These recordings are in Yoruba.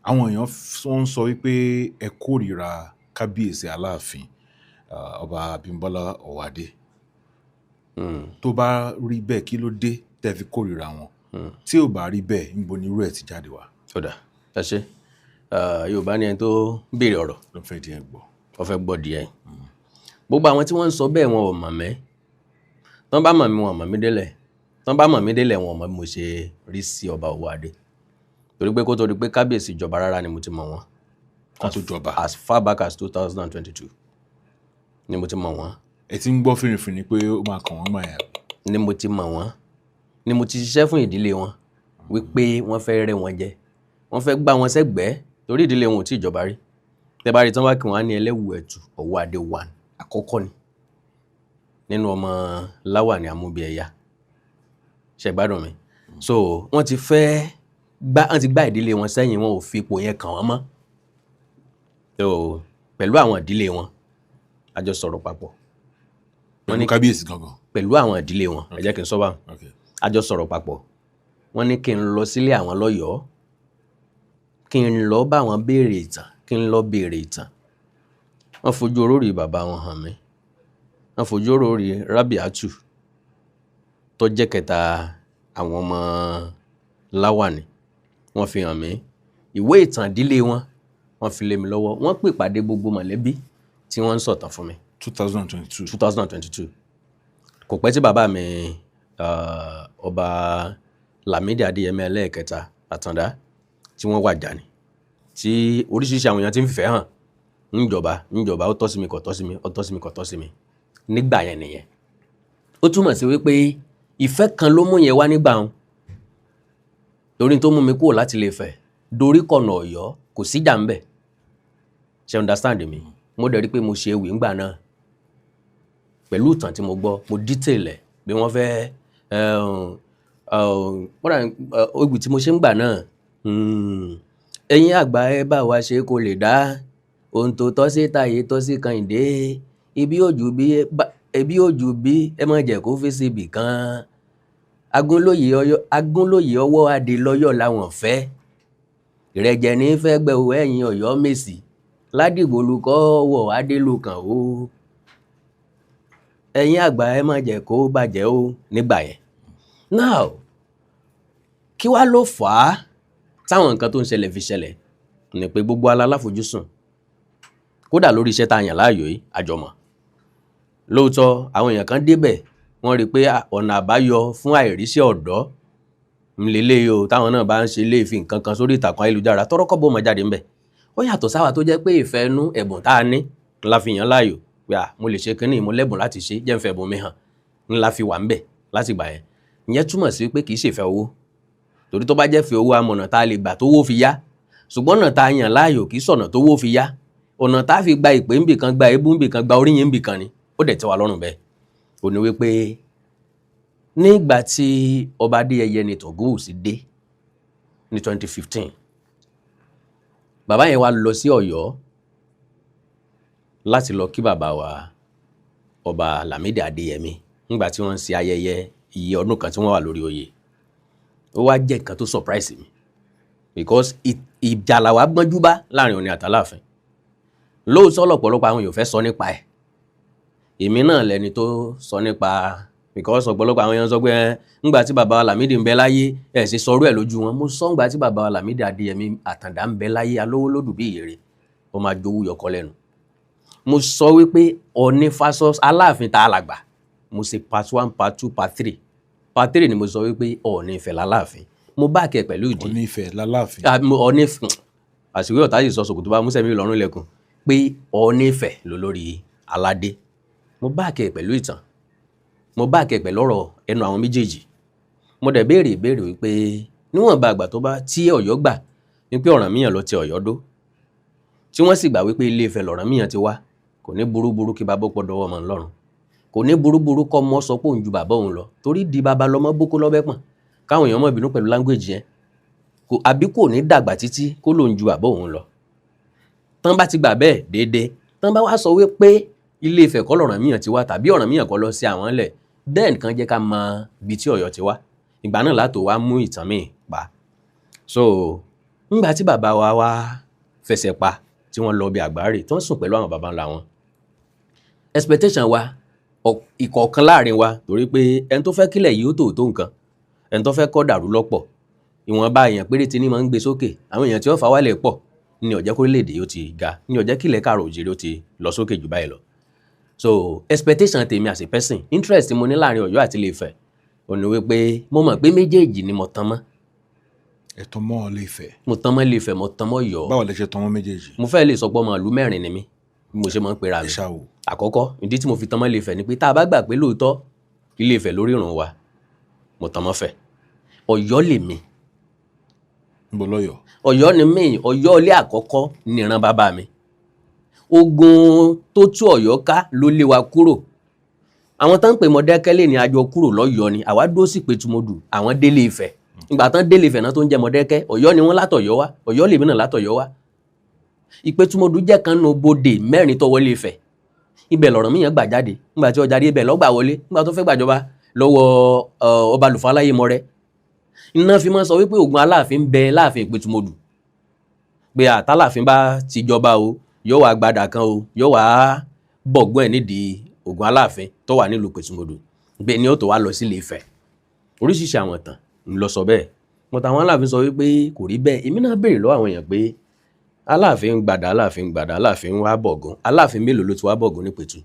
àwọn èèyàn wọ́n ń sọ wípé ẹ kórìíra kábíyèsí aláàfin ọba Abímbọ́lá Ọ̀wádé. Tó bá rí bẹ́ẹ̀ kí ló dé tẹ́ fi kórìíra wọn? Tí ò bá rí bẹ́ẹ̀ níbo ni irú ẹ̀ ti jáde wá? Ọ̀dà ẹ ṣé. Yorùbá ní ẹni tó béèrè ọ̀rọ̀ ló fẹ́ díẹ̀ gbọ́. Ó fẹ́ gbọ́ díẹ̀. Gbogbo àwọn tí wọ́n ń sọ bẹ́ẹ̀ wọn ò mọ̀ mí. Tán bá mọ̀ mí wọn mọ̀ mí délẹ̀. Tán bá mọ̀ mí délẹ̀ wọn mọ̀ bí mo ṣe rí sí ọba Ọ̀wádé. Torí pé kó tó di pé kábíyèsí ìjọba rárá ni mo ti mọ̀ wọ́n. Wọ́n tó jọba. As far back as 2022 ni mo ti mọ̀ wọ́n. Ẹ ti ń gbọ́ fìrìfìrì pé ó máa kàn wọ́n gbà yẹn. Ni mo ti mọ̀ wọ́n. Ni mo ti ṣiṣẹ́ fún ìdílé wọn wípé wọ́n fẹ́ rẹ́ wọn jẹ. Wọ́n fẹ́ gbá wọn sẹ́gbẹ̀ẹ́ torí ìdílé wọn ò tí ìjọba rí. Tẹ́ bá rí tán bá kí wọ́n á ní Ẹlẹ́wù Ẹ̀tù Ọ̀wádé 1 àkọ́kọ́ ni nínú ọmọ Láwàní Amúbíẹ̀yà. Ṣé gbádùn mi? So wọ́n ti gbá ìdílé wọn sẹ́yìn, wọn ò fi ipò yẹn kàn wọ́n mọ́. So pẹ̀lú àwọn ìdílé wọn a jọ sọ̀rọ̀ papọ̀. Pẹ̀lú kábíyèsí gangan. Pẹ̀lú àwọn ìdílé wọn ẹ jẹ́ kí n sọ báwọn. A jọ sọ̀rọ̀ papọ̀. Wọ́n ní kí n lọ sílé àwọn lọ́yọ̀ọ́, kí n lọ bá wọn béèrè ìtàn, kí n lọ béèrè ìtàn. Wọ́n fojú orórì bàbá wọn hàn mí. Wọ́n fojú orórì Rábíàtù tó jẹ́ kẹta àwọn ọmọ Láwàní. Wọ́n fi hàn mí. Ìwé ìtàn ìdílé wọn wọ́n fi lé mi lọ́wọ́. Wọ́n pè pàdé gbogbo mọ̀lẹ́bí tí wọ́n ń sọ̀tàn fún mi. 2022. Kò pẹ́ tí bàbá mi ọba Lámídì Adéyẹmí ẹlẹ́ẹ̀kẹta Àtàndá tí wọ́n wàjà ni. Tí oríṣiríṣi àwọn èèyàn ti ń fìfẹ́ hàn. Níjọba ó tọ́ sí mi kò tọ́ sí mi, ó tọ́ sí mi kò tọ́ sí mi. Nígbà yẹn nìyẹn. Ó túmọ̀ sí wípé ìfẹ́ kan ló mú yẹn wá nígbà wọn. Torí tó mú mi kúrò láti Ilé-Ifẹ̀ dorí kọ̀nà Ọ̀yọ́ kò síjà ń bẹ̀. Ṣé understand mi? Mo dẹ̀ rí pé mo ṣe ewì ńgbà náà. Pẹ̀lú ìtàn tí mo gbọ́, mo detail ẹ̀ bí wọ́n fẹ́ ewì tí mo ṣe ńgbà náà. Ẹ̀yin àgbà ẹ bá wa ṣe kó lè dá ohun tó tọ́ sí Táyé tọ́ sí Kẹ́hìndé. Ibi òjù bí ẹ má jẹ́ kó fèsì ibì kan. Agúnlóyè ọwọ́ adé lọ́yọ̀ làwọn fẹ́. Ìrẹ̀jẹ̀ ní fẹ́ gbẹ̀wò ẹ̀yìn Ọ̀yọ́ Mèsì. Ládìgbòlùkọ́ wọ̀ Adélùkàn o. Ẹ̀yin àgbà ẹ má jẹ́ kó bàjẹ́ o nígbà yẹn. Now kí wá ló fà á táwọn nǹkan tó ń ṣẹlẹ̀ fi ṣẹlẹ̀ ni pé gbogbo aláláfojúsùn kódà lórí iṣẹ́ tá a yàn láàyò yìí àjọmọ̀. Lóòótọ́ àwọn èèyàn kan débẹ̀ wọ́n rí pé ọ̀nà àbáyọ fún àìríṣẹ́ ọ̀dọ́ ńlẹ́lẹ́ o táwọn náà bá ń ṣe léèfì nǹkan kan sórí ìtàkùn ayélujára tọ́rọ́kọ́ bó mọ̀ jáde ńbẹ̀. Ó yàtọ̀ sáwà tó jẹ́ pé ìfẹ́ inú ẹ̀bùn tá a ní ńlá fi yàn láàyò pé mo lè ṣe kínní mo lẹ́bùn láti ṣe jẹ́ ń fẹ́ ẹ̀bùn mi hàn ńlá fi wà ńbẹ̀ láti gbà yẹn. Ìyẹn túmọ̀ sí pé kì í ṣèfẹ́ owó. Torí tó bá jẹ́ fẹ́ owó amọ̀nà tá a lè gbà tówó fi yá. Ṣùgbọ́n ọ̀nà tá a yàn láàyò kì í sọ̀nà tówó fi yá. Ọ̀nà tá a fi gba ìpè ńbì kan, gba ebú ńbì kan, gba oríyìn ńbì kan ni. Ó dẹ̀ tẹ́ wa lọ́rùn bẹ́ẹ̀. Ó ní wípé nígbà tí ọba Adéyẹyè ní Ògúnwùsì dé ní 2015, bàbá yẹn wá lọ sí Ọ̀yọ́ láti lọ kí bàbá wa ọba Lámídì Adéyẹmí nígbà tí wọ́n ń ṣe ayẹyẹ iye ọdún kan tí wọ́n wà lórí oyè. Ó wá jẹ́ nǹkan tó surprise mi because ìjà làwa gbọ́njú bá láàrin Ọọ̀ni àtàláàfin. Lóòótọ́ lọ́pọ̀lọpọ̀ àwọn èèyàn fẹ́ sọ nípa ẹ̀. Èmi náà lẹni tó sọ nípa because ọ̀pọ̀lọpọ̀ àwọn èèyàn sọ pé ńgbà tí bàbá wa Lámídì ń bẹ láyé ẹ̀ ṣe sọrú ẹ̀ lójú wọn. Mo sọ ńgbà tí bàbá wa Lámídì Adéyẹmí Àtàndá ń bẹ láyé alówó lódù bí ìyèrè ó máa jowú yọkọ lẹ́nu. Mo sọ wípé Ọọ̀ni versus Aláàfin tá a làgbà. Mo ṣe part 1, part 2, part 3. Part 3 ni mo sọ wípé Ọọ̀ni Ifẹ̀ láláàfin. Mo bá kẹ pẹ̀lú ìdí. Ọọ̀ni Ifẹ̀ láláàfin. Ọọ̀ni àṣìwé ọ̀tá yìí sọ sòkòtò bá músẹ̀mí lọ́rùn ilẹ̀kùn pé Ọọ̀ni Ifẹ̀ lólórí aládé. Mo bá kẹ pẹ̀lú ìtàn. Mo bá kẹ pẹ̀lú ọ̀rọ̀ ẹnu àwọn méjèèjì. Mo dẹ̀ béèrè ìbéèrè wípé níwọ̀nba àgbà tó bá tí Ọ̀yọ́ gbà wípé Ọ̀rànmíyàn ló ti Ọ̀yọ́ dó. Tí wọ́n sì gbà wípé Ilé Ifẹ̀ l'Ọ̀rànmíyàn ti wá. Kò ní burúburú kí bàbá pọ̀ dọwọ́ ọmọ ńlọ́run. Kò ní burúburú kọ́ mọ́ sọ pé òun ju bàbá òun lọ. Torí di bàbá lọmọ bókó lọ́bẹ̀ pọ̀n. Káwọn èèyàn mọ̀ bínú pẹ̀lú language yẹn. Àbí kò ní dàgbà títí kó lóun ju bàbá òun lọ. Tán bá ti gbà bẹ́ẹ̀ déédéé. Tán bá wá sọ wípé Ilé Ifẹ̀ kọ́ l'Ọ̀rànmíyàn ti wá tàbí Ọ̀rànmíyàn kọ́ lọ sí àwọn lẹ̀. Then kan jẹ́ ká mọ ibi tí Ọ̀yọ́ ti wá. Ìgbà náà látò wá mú ìtàn mi pa. So nígbà tí bàbá wa wá fẹsẹ̀ pa tí wọ́n lọ bí àgbáre tí wọ́n sùn pẹ̀lú àwọn bàbá ńlá wọn, expectation wa ìkọ̀ọ̀kan láàrin wa, torí pé ẹni tó fẹ́ kílẹ̀ yìí ó tó nǹkan, ẹni tó fẹ́ kọ́ dàrú lọ́pọ̀, ìwọ̀nba èèyàn péréte ní máa ń gbé sókè, àwọn èèyàn tí ó fà wálẹ̀ pọ̀ ní ó jẹ́ kó orílẹ̀-èdè yóò ti ga, ní ó jẹ́ kílẹ̀ káàrọ̀ òjìrì ó ti lọ sókè jù báyìí lọ. So expectation tèmi as a person, interest mo ní láàrin Ọ̀yọ́ àti Ilé-Ifẹ̀ ó ní wípé mo mọ̀ pé méjèèjì ni mo tán mọ́. ẹ tán mọ́ Ilé-Ifẹ̀. mo tán mọ́ Ilé-Ifẹ̀, mo tán mọ́ Ọ̀yọ́. báwo lẹ ṣe tán mọ́ méjèèjì? mo fẹ́ lè sọ pé ọmọ ìlú mẹ́rin ni mí bí mo ṣe máa ń pera mi. àkọ́kọ́ ìdí tí mo fi tán mọ́ Ilé-Ifẹ̀ ni pé tá a bá gbà pé lóòótọ́ Ilé-Ifẹ̀ lórí ìrun wa, mo tán mọ́ Ifẹ̀. Ọ̀yọ́ lèmi. níbo lọ́yọ́? Ọ̀yọ́ ni mí. Ọ̀yọ́ ilé àkọ́kọ́ níran bàbá mi. Ogun tó tú Ọ̀yọ́ ká ló lé wa kúrò. àwọn tó ń pè Mọ̀dákẹ́kẹ́ ní àjọ kúrò lọ́yọ́ ni, àwa dó sí Ìpètùmọdù, àwọn délé Ifẹ̀. ìgbà tán délé Ifẹ̀ náà tó ń jẹ Mọ̀dákẹ́kẹ́, Ọ̀yọ́ ni wọ́n látọ̀yọ́ wá, Ọ̀yọ́ lèmi náà látọ̀yọ́ wá. Ìpètùmọdù jẹ́ kan nínú bodè mẹ́rin tó wọlé Ifẹ̀. ibẹ̀ l'Ọ̀rànmíyàn gbà jáde, nígbà tí ó jáde ibẹ̀ ló gbà wọlé, nígbà tó fẹ́ gbàjọba lọ́wọ́ ọba Lùfọ́ Aláyémọrẹ́. iná fi máa sọ wípé Ògún Aláàfin ń bẹ láàfin Ìpètùmọdù, pé àtàláàfin bá ti jọba o, yóò wá gbadà kan o, yóò wá bọ̀gbọ́n ẹ̀ nídìí Ògún Aláàfin tó wà nílùú Ìpètùmọdù, pé ni ó tó wá lọ sí Ilé-Ifẹ̀. oríṣiríṣi àwọn ìtàn ń lọ sọ bẹ́ẹ̀, mọ̀tà àwọn Aláàfin sọ wípé kò rí bẹ́ẹ̀. èmi náà béèrè lọ́wọ́ àwọn èèyàn pé Aláàfin gbadà, Aláàfin gbadà, Aláàfin wá bọ̀gún, Aláàfin mélòó ló ti wá bọ̀gún ní Ìpètù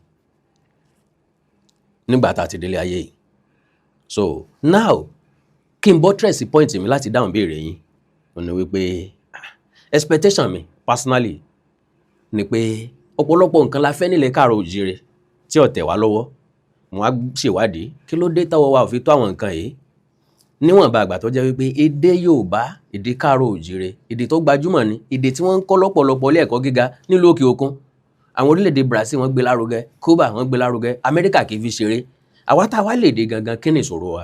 nígbà tá a ti délé ayé yìí? So now kí n buttress point mi láti dáhùn béèrè yín, ó ní wípé expectation mi personally ni pé ọ̀pọ̀lọpọ̀ nǹkan la fẹ́ nílẹ̀ káàrọ̀ òjìrè tí ó tẹ̀ wá lọ́wọ́. mo á ṣèwádìí kí ló dé táwọ́ wa ò fi tó àwọn nǹkan yìí, níwọ̀nba àgbà tó jẹ́ wípé èdè Yorùbá, èdè káàrọ̀ òjìrè, èdè tó gbajúmọ̀ ni, èdè tí wọ́n ń kọ́ lọ́pọ̀lọpọ̀ ilé ẹ̀kọ́ gíga nílùú òkè òkun. àwọn orílẹ̀-èdè Brazil wọ́n gbé lárugẹ, Cuba wọ́n gbé lárugẹ, Amẹ́ríkà kì í fi ṣeré. àwa tá a wá lè dé gangan kí ni ìṣòro wa?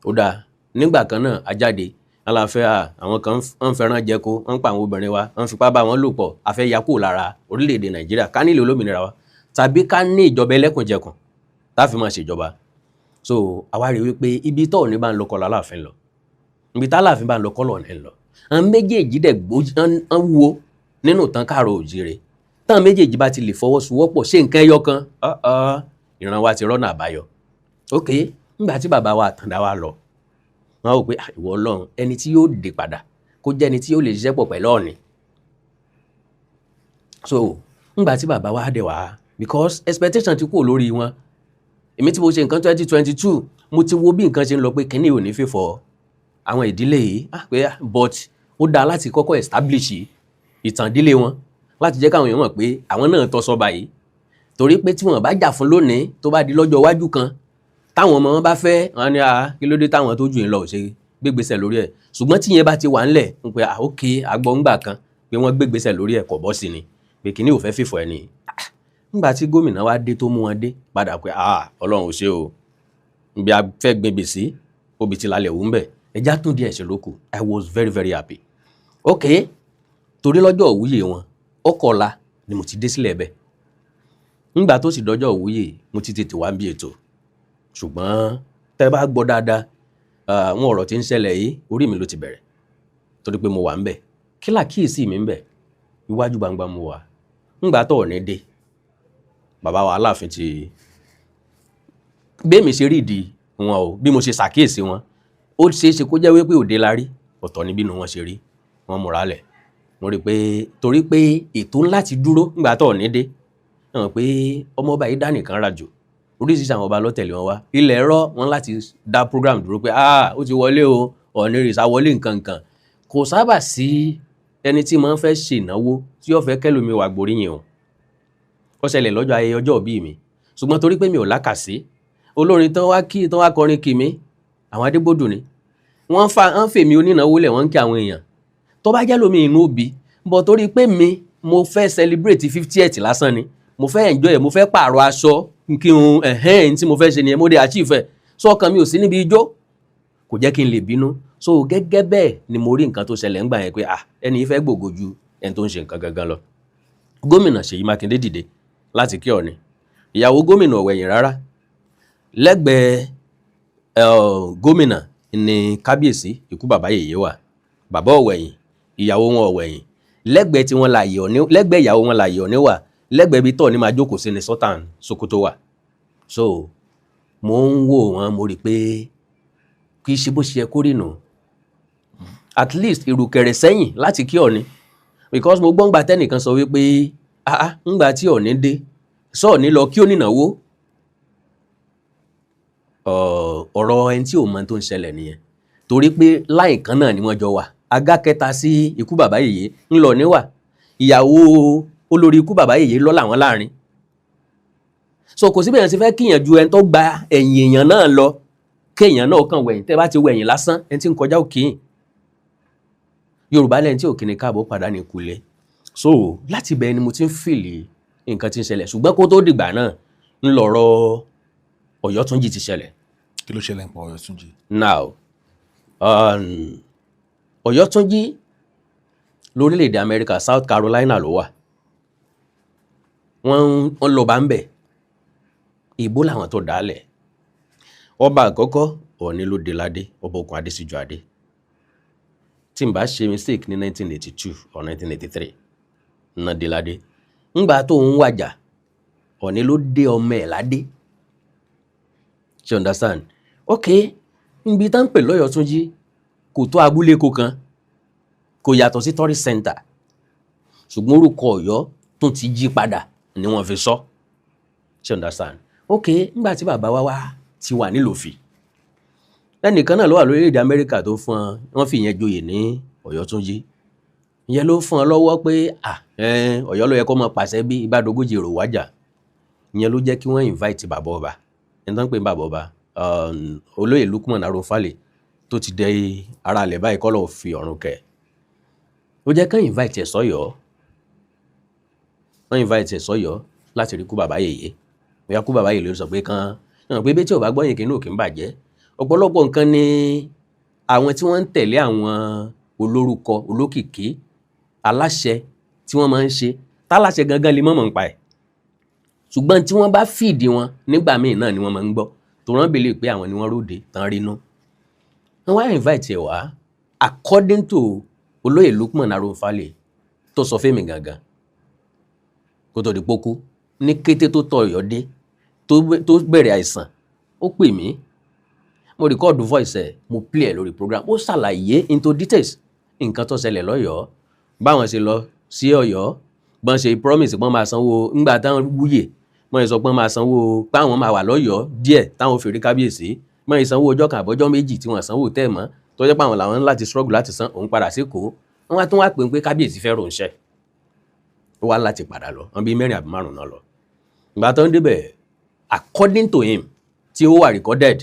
ó dáa, nígbà kan náà a jáde aláfẹ́ àwọn kan ń fẹ́ràn jẹko, ń pa àwọn obìnrin wa, ń fipá bá wọn lò pọ̀, a fẹ́ ya kúrò lára orílẹ̀-èdè Nàìjíríà, ká nílò olómìnira wa, tàbí ká ní ìjọba ẹlẹ́kùnjẹkùn tá fi máa ṣèjọba. so àwa rí wípé ibi tó ní bá ń lọ kọ́ l'Aláàfin lọ, ibi tá Aláàfin bá ń lọ kọ́ lọ́nà ẹ̀ lọ. àwọn méjèèjì dẹ̀ ń wo nínú ìtàn káàrọ̀ òjìrè, táwọn méjèèjì bá ti lè fọwọ́sowọ́pọ̀ ṣe nǹkan ẹyọ kan, ìran wa ti rọ́nà àbáyọ. ok, nígbà tí bàbá wa Àtàndá wa lọ, wọ́n wò pé ìwọ Ọlọ́run, ẹni tí yóò dé padà kó jẹ́ ẹni tí yóò lè ṣiṣẹ́ pọ̀ pẹ̀lú Ọọ̀ni. so nígbà tí bàbá wa dé wá, because expectation ti kúrò lórí wọn. èmi tí mo ṣe nǹkan 2022, mo ti wo bí nǹkan ṣe ń lọ pé kíní ò ní fífọ́ àwọn ìdílé yìí, pé but ó dáa láti kọ́kọ́ establish ìtàn ìdílé wọn, láti jẹ́ káwọn èèyàn mọ̀ pé àwọn náà tọ́ sọ́ba yìí. torí pé tí wọ́n bá jà fún lónìí, tó bá di lọ́jọ́ iwájú kan táwọn ọmọ wọn bá fẹ́, wọn ní kí ló dé táwọn tó jù yín lọ ò ṣe gbégbèsè lórí ẹ̀. ṣùgbọ́n tí yẹn bá ti wà ńlẹ̀ ń pé ok, agbọ́ngbà kan pé wọ́n gbégbèsè lórí ẹ̀ kọ̀ bọ́ sí ni, pé kíní ò fẹ́ fìfọ́ ẹni. nígbà tí gómìnà wa dé tó mú wọn dé padà pé Ọlọ́run ò ṣe o, bí a fẹ́ gbébè sí obì ti lálẹ́ òun bẹ̀, ẹja tún díẹ̀ ṣe lóko. I was very very happy. ok, torí lọ́jọ́ òwúyè wọn ọkọ̀ọ̀la ni mo ti dé sílẹ̀ bẹ́ẹ̀. nígbà tó sì dọ́jọ́ òwúyè mo ti tètè wá bí ètò, ṣùgbọ́n tẹ́ bá gbọ́ dáadáa, àwọn ọ̀rọ̀ tí ń ṣẹlẹ̀ yìí orí mi ló ti bẹ̀rẹ̀, torí pé mo wà ń bẹ̀. kí làkíyèsí mi ń bẹ̀? iwájú gbangba mo wà. nígbà tó Ọọ̀ni dé, bàbá wa Aláàfin ti gbé mi ṣe rí ìdí wọn o, bí mo ṣe ṣàkíyèsí wọn, ó ṣeé ṣe kó jẹ́ wípé òde la rí, ọ̀tọ̀ ní bínú wọn ṣe rí. wọ́n múra lẹ̀, mo rí pé torí pé ètò ńlá ti dúró nígbà tó Ọọ̀ni dé, hàn pé ọmọ ọba yìí dá nìkan rajò, oríṣiríṣi àwọn ọba ló tẹ̀lé wọn wá. ilẹ̀ ẹ̀rọ wọn láti dá program dúró pé ó ti wọlé o, Ọọ̀ni rìsà wọlé nǹkan nǹkan. kò sábà sí ẹni tí máa ń fẹ́ ṣe ìnáwó tí ó fẹ́ kẹ́lòmí wà gbóríyìn o. ó ṣẹlẹ̀ lọ́jọ́ ayẹyẹ ọjọ́ ìbí mi, ṣùgbọ́n torí pé mi ò lákàsí, olórin tán wá kọrin kì mí, àwọn Adégbòdù ni wọ́n fèmí onínáwó lẹ̀, wọ́n ń kí àwọn èèyàn. tó bá jẹ́ lómi inú òbí, bọ̀ torí pé mo fẹ́ celebrate 50th lásán ni, mo fẹ́ enjoy, mo fẹ́ pààrọ̀ aṣọ kí n tí mo fẹ́ ṣe nìyẹn, mo dé achieve ẹ̀. so ọkàn mi ò sí níbi ijó, kò jẹ́ kí n lè bínú. so gẹ́gẹ́ bẹ́ẹ̀ ni mo rí nǹkan tó ṣẹlẹ̀ ńgbà yẹn pé ẹni yìí fẹ́ gbògo ju ẹni tó ń ṣe nǹkan gangan lọ. gómìnà Ṣèyí Mákindé dìde láti kí Ọọ̀ni, ìyàwó gómìnà ò wẹ̀yìn rárá. lẹ́gbẹ̀ẹ́ gómìnà ni kábíyèsí ikú bàbá yèyé wà, bàbá ò wẹ̀yìn, ìyàwó wọn ọ̀wẹ̀yìn lẹ́gbẹ̀ẹ́ tí wọ́n láàyè ọ̀ní lẹ́gbẹ̀ẹ́ ìyàwó wọn láàyè ọ̀ní wà lẹ́gbẹ̀ẹ́ ibi tọ̀ ní máa jókòó sí ni Sultan Sokoto wà. So mo ń wò wọ́n mo rí pé kì í ṣe bó ṣe yẹ kó rí nù. At least ìrùkẹ̀rẹ̀ sẹ́yìn láti kí Ọ̀ọ̀ni because mo gbọ́ngbà tẹ́nìkan sọ wípé ńgbà tí Ọ̀ọ̀ni dé sọ́ọ̀ni lọ kí ó nìnáwó. Ọ̀rọ̀ ẹni tí ò mọ tó ń ṣẹlẹ̀ nìyẹn torí pé láì kan náà ni wọ́n jọ wà. Agá kẹta sí ikú bàbá yèyé ń lọ níwà ìyàwó olórí ikú bàbá yèyé lọ làwọn láàrin. So kò síbẹ̀ yẹn ti fẹ́ kíyàn ju ẹni tó gba ẹ̀yìn èèyàn náà lọ kéèyàn náà kàn wẹ̀yìn tẹ́ bá ti wẹ̀yìn lásán ẹni tí ń kọjá òkè. Yorùbá lẹ́ni tí òkè ní káàbọ̀ padà ní kulẹ̀. So láti bẹ́ẹ̀ ni mo ti ń fìlì nǹkan tí ń ṣẹlẹ̀ ṣùgbọ́n kó tó dìgbà náà ń lọ̀rọ̀ Ọ̀yọ́túnjí ti ṣẹlẹ̀. Kí ló ṣẹlẹ̀ nípa Ọ̀yọ́túnjí? Now Ọ̀yọ́túnjí lórílẹ̀‐èdè Amẹ́ríkà South Carolina ló wà. Wọ́n lọ bá ń bẹ̀ ìbò làwọn tó dálẹ̀. Ọba àkọ́kọ́ Ọ̀ọ̀ni ló dé ládé ọba Ògún Adésíjú Adé tí n bá ṣe mistake ní 1982 or 1983 ná dé ládé. Ńgbà tó ń wàjà Ọ̀ọ̀ni ló dé ọmọ ẹ̀ ládé. You understand? Okay, níbi tá ń pè lọ́yọ̀túnjí kò tó abúlé kan kò yàtọ̀ sí tourist center ṣùgbọ́n orúkọ Ọ̀yọ́ tó ti jí padà ni wọ́n fi sọ. You understand? Okay, nígbà tí bàbá wa ti wà nílòfì ẹnìkan náà ló wà lórílẹ̀-èdè Amẹ́ríkà tó fún wọn fi ìyẹn joyè ní Ọ̀yọ́túnjí. Ìyẹn ló fún ọ lọ́wọ́ pé Ọ̀yọ́ ló yẹ kó máa pàṣẹ bí ìbádogójì èrò wájà. Ìyẹn ló jẹ́ kí wọ́n invite bàbá ọba ẹni tó ń pè ní bàbá ọba olóyè Lukman Arúnfálè tó ti dẹ ara ilẹ̀ báyìí kọ́ lọ́ọ́ fi ọ̀run kẹ̀. Ó jẹ́ kán invite ẹ̀ sọ́yọ́ wọ́n invite ẹ̀ sọ́yọ́ láti rí kú bàbá yèyé. Bóyá kú bàbá yèyé ló sọ pé kán pé bí tí ò bá gbọ́yìn kí inú òkè ń bàjẹ́. Ọ̀pọ̀lọpọ̀ nǹkan ni àwọn tí wọ́n ń tẹ̀lé àwọn olórúkọ olókìkí aláṣẹ tí wọ́n máa ń ṣe táláṣẹ gangan lè mọ̀mọ̀ ń pa ẹ̀ ṣùgbọ́n tí wọ́n bá fìdí wọn nígbà míì náà ni wọ́n máa ń gbọ́ tó rán bèlè pé àwọn ni wọ́n róde tán rínú. Wọ́n wá invite ẹ̀ wá according to olóyè Lukman Arúnfálè tó sọ fẹ́mi gangan kó tó di pókú ní kété tó tọ Ọ̀yọ́ dé tó bẹ̀rẹ̀ àìsàn ó pè mí mo record voice ẹ̀ mo play ẹ̀ lórí program ó ṣàlàyé into details nǹkan tó ṣẹlẹ̀ lọ́yọ̀ọ́ báwọn ṣe lọ sí Ọ̀yọ́ bọ́n ṣe promise pọ́n máa sanwó ńgbà táwọn wúyè wọ́n sọ pọ́n máa sanwó páwọn máa wà lọ́yọ̀ọ́ díẹ̀ táwọn fèrè kábíyèsí wọ́n sanwó ọjọ́ kan àbọ́jọ́ méjì tí wọ́n sanwó tẹ́ mọ́ tó jẹ́ páwọn làwọn láti struggle láti san òun padà sékòó wọ́n wá tún wá pè ń pé kábíyèsí fẹ́ ròǹṣẹ́ ó wá láti padà lọ wọ́n bí 4 àbí 5 náà lọ. Ìgbà tó ń débẹ̀ according to him tí ó wà recorded